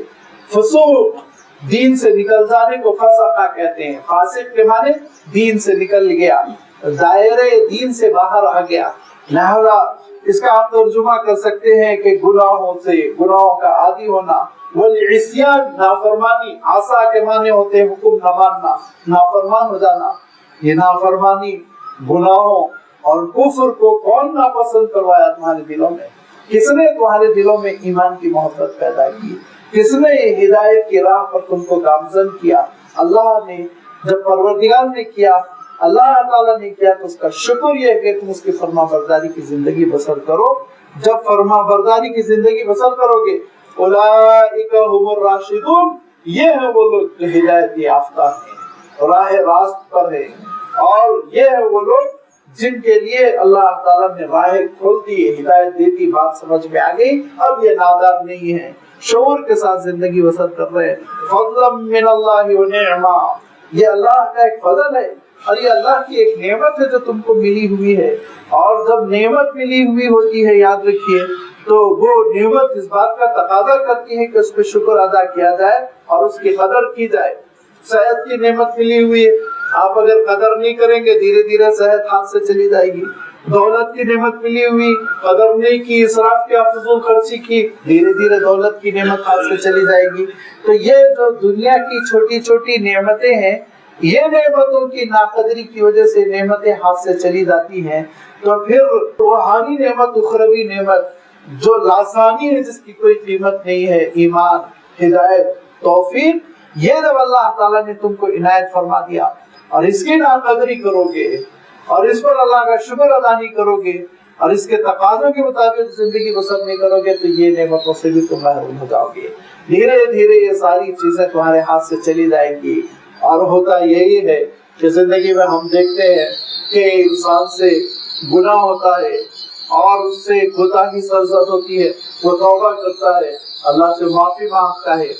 فسوق، دین سے نکل جانے کو فسقہ کہتے ہیں۔ فاسق کے معنی دین سے نکل گیا، دائرے دین سے باہر آ گیا۔ لہذا اس کا آپ ترجمہ کر سکتے ہیں کہ گناہوں سے، گناہوں کا عادی ہونا۔ والعصیان، نافرمانی، عصا کے معنی ہوتے ہیں حکم نہ ماننا، نافرمان ہو جانا۔ یہ نافرمانی، گناہوں اور کفر کو کون ناپسند کروایا تمہارے دلوں میں؟ کس نے تمہارے دلوں میں ایمان کی محبت پیدا کی؟ کس نے ہدایت کی راہ پر تم کو گامزن کیا؟ اللہ نے۔ جب پروردگار نے کیا، اللہ تعالیٰ نے کیا، تو اس کا شکر یہ ہے کہ تم اس کی فرما برداری کی زندگی بسر کرو۔ جب فرما برداری کی زندگی بسر کرو گے، اولئک هم الراشدون، یہ ہیں وہ لوگ جو ہدایت یافتہ ہیں، راہ راست پر ہیں، اور یہ ہیں وہ لوگ جن کے لیے اللہ تعالیٰ نے راہیں کھول دی، ہدایت دے دی، بات سمجھ میں آ گئی، اب یہ نادان نہیں ہے، شعور کے ساتھ زندگی بسر کر رہے ہیں۔ فضلا من اللہ و نعما، یہ اللہ کا ایک فضل ہے اور یہ اللہ کی ایک نعمت ہے جو تم کو ملی ہوئی ہے۔ اور جب نعمت ملی ہوئی ہوتی ہے، یاد رکھیے، تو وہ نعمت اس بات کا تقاضا کرتی ہے کہ اس پہ شکر ادا کیا جائے اور اس کی قدر کی جائے۔ صحت کی نعمت ملی ہوئی ہے، آپ اگر قدر نہیں کریں گے دھیرے دھیرے صحت ہاتھ سے چلی جائے گی۔ دولت کی نعمت ملی ہوئی، قدر نہیں کی، اسراف کیا، فضول خرچی کی، دھیرے دھیرے دولت کی نعمت ہاتھ سے چلی جائے گی۔ تو یہ جو دنیا کی چھوٹی چھوٹی نعمتیں ہیں، یہ نعمتوں کی ناقدری کی وجہ سے نعمتیں ہاتھ سے چلی جاتی ہیں۔ تو پھر روحانی نعمت، اخروی نعمت جو لاسانی ہے، جس کی کوئی قیمت نہیں ہے، ایمان، ہدایت، توفیق، یہ جب اللہ تعالیٰ نے تم کو عنایت فرما دیا اور اس کی ناقدری کرو گے اور اس پر اللہ کا شکر ادا نہیں کرو گے اور اس کے تقاضوں کے مطابق زندگی بسر نہیں کرو گے، تو یہ نعمتوں سے بھی تم محروم ہو جاؤ گے۔ دھیرے دھیرے یہ ساری چیزیں تمہارے ہاتھ سے چلی جائیں گی۔ اور ہوتا یہی ہے کہ زندگی میں ہم دیکھتے ہیں کہ انسان سے گناہ ہوتا ہے اور اس سے کوتاہی سرزد ہوتی ہے، وہ توبہ کرتا ہے، اللہ سے معافی مانگتا ہے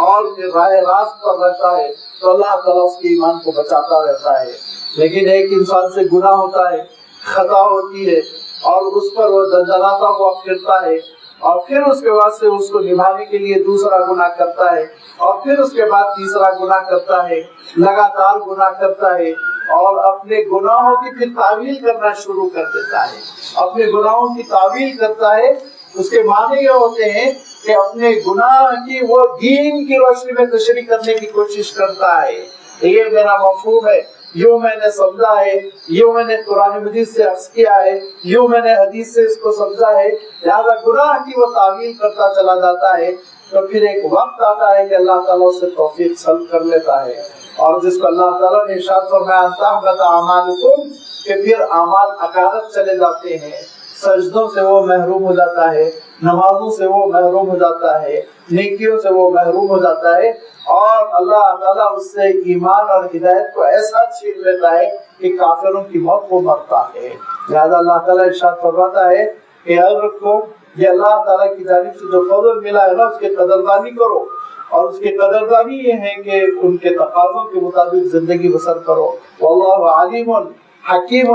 اور پھر راہ راست پر رہتا ہے، تو اللہ تعالیٰ اس کے ایمان کو بچاتا رہتا ہے۔ لیکن ایک انسان سے گناہ ہوتا ہے، خطا ہوتی ہے اور اس پر وہ دندناتا ہوا پھرتا ہے اور پھر اس کے بعد سے اس کو نبھانے کے لیے دوسرا گناہ کرتا ہے اور پھر اس کے بعد تیسرا گناہ کرتا ہے، لگاتار گناہ کرتا ہے اور اپنے گناہوں کی پھر تعویل کرنا شروع کر دیتا ہے۔ اپنے گناہوں کی تعویل کرتا ہے، اس کے معنی یہ ہوتے ہیں کہ اپنے گناہ کی وہ دین کی روشنی میں تشریح کرنے کی کوشش کرتا ہے۔ یہ میرا مفہوم ہے، یوں میں نے سمجھا ہے، یوں میں نے قرآن مجید سے عرض کیا ہے، یوں میں نے حدیث سے اس کو سمجھا ہے، لہذا گناہ کی وہ تعویل کرتا چلا جاتا ہے۔ تو پھر ایک وقت آتا ہے کہ اللہ تعالیٰ اس سے توفیق سلب کر لیتا ہے، اور جس کو اللہ تعالیٰ نے ارشاد فرمایا انتحبط اعمالکم، کہ پھر اعمال اکارت چلے جاتے ہیں، سجدوں سے وہ محروم ہو جاتا ہے، نمازوں سے وہ محروم ہو جاتا ہے، نیکیوں سے وہ محروم ہو جاتا ہے، اور اللہ تعالیٰ اس سے ایمان اور ہدایت کو ایسا چھین لیتا ہے کہ کافروں کی موت کو مرتا ہے۔ لہذا اللہ تعالیٰ ارشاد فرماتا ہے کہ یاد رکھو، یہ اللہ تعالیٰ کی جانب سے جو فضل ملا ہے نا، اس کی قدردانی کرو، اور اس کی قدردانی یہ ہے کہ ان کے تقاضوں کے مطابق زندگی بسر کرو۔ واللہ علیم حکیم،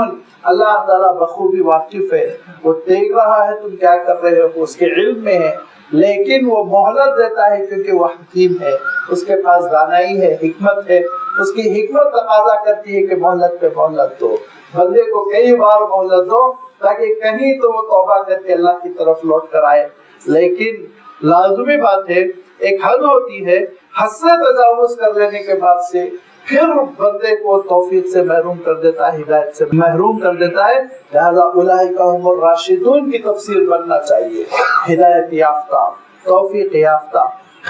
اللہ تعالیٰ بخوبی واقف ہے، وہ دیکھ رہا ہے تم کیا کر رہے ہو، اس کے علم میں ہے، لیکن وہ مہلت دیتا ہے کیونکہ وہ حکیم ہے، اس کے پاس دانائی ہے، حکمت ہے، اس کی حکمت تقاضا کرتی ہے کہ مہلت پہ مہلت دو، بندے کو کئی بار مہلت دو تاکہ کہیں تو وہ توبہ کر کے اللہ کی طرف لوٹ کر آئے۔ لیکن لازمی بات ہے، ایک حد ہوتی ہے، حد سے تجاوز کر لینے کے بعد سے پھر بندے کو توفیق سے محروم کر دیتا ہے، ہدایت سے محروم کر دیتا ہے۔ لہذا اولئک هم الراشدون کی تفسیر بننا چاہیے، ہدایت یافتہ، توفیق یافتہ،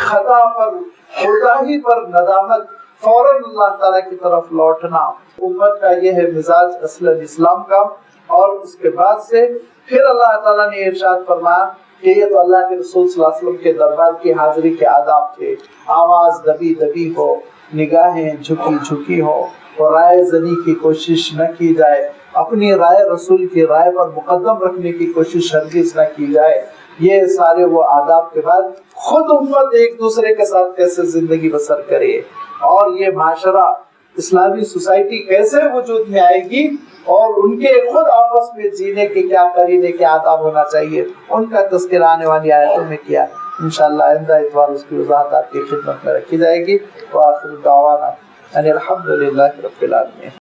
خطا پر، کوتاہی پر ندامت، فوراً اللہ تعالیٰ کی طرف لوٹنا، امت کا یہ ہے مزاج اصل اسلام کا۔ اور اس کے بعد سے پھر اللہ تعالیٰ نے ارشاد فرمایا کہ یہ تو اللہ کے رسول صلی اللہ علیہ وسلم کے دربار کی حاضری کے آداب تھے، آواز دبی دبی ہو، نگاہیں جھکی جھکی ہو، اور رائے زنی کی کوشش نہ کی جائے، اپنی رائے رسول کی رائے پر مقدم رکھنے کی کوشش ہرگز نہ کی جائے۔ یہ سارے وہ آداب کے بعد خود امت ایک دوسرے کے ساتھ کیسے زندگی بسر کرے، اور یہ معاشرہ اسلامی سوسائٹی کیسے وجود میں آئے گی، اور ان کے خود آپس میں جینے کے کیا قرینے کے آداب ہونا چاہیے، ان کا تذکرہ آنے والی آیتوں میں کیا انشاءاللہ آئندہ اتوار اس کی وضاحت آپ کی خدمت میں رکھی جائے گی۔ وآخر دعوانا ان الحمدللہ رب العالمین۔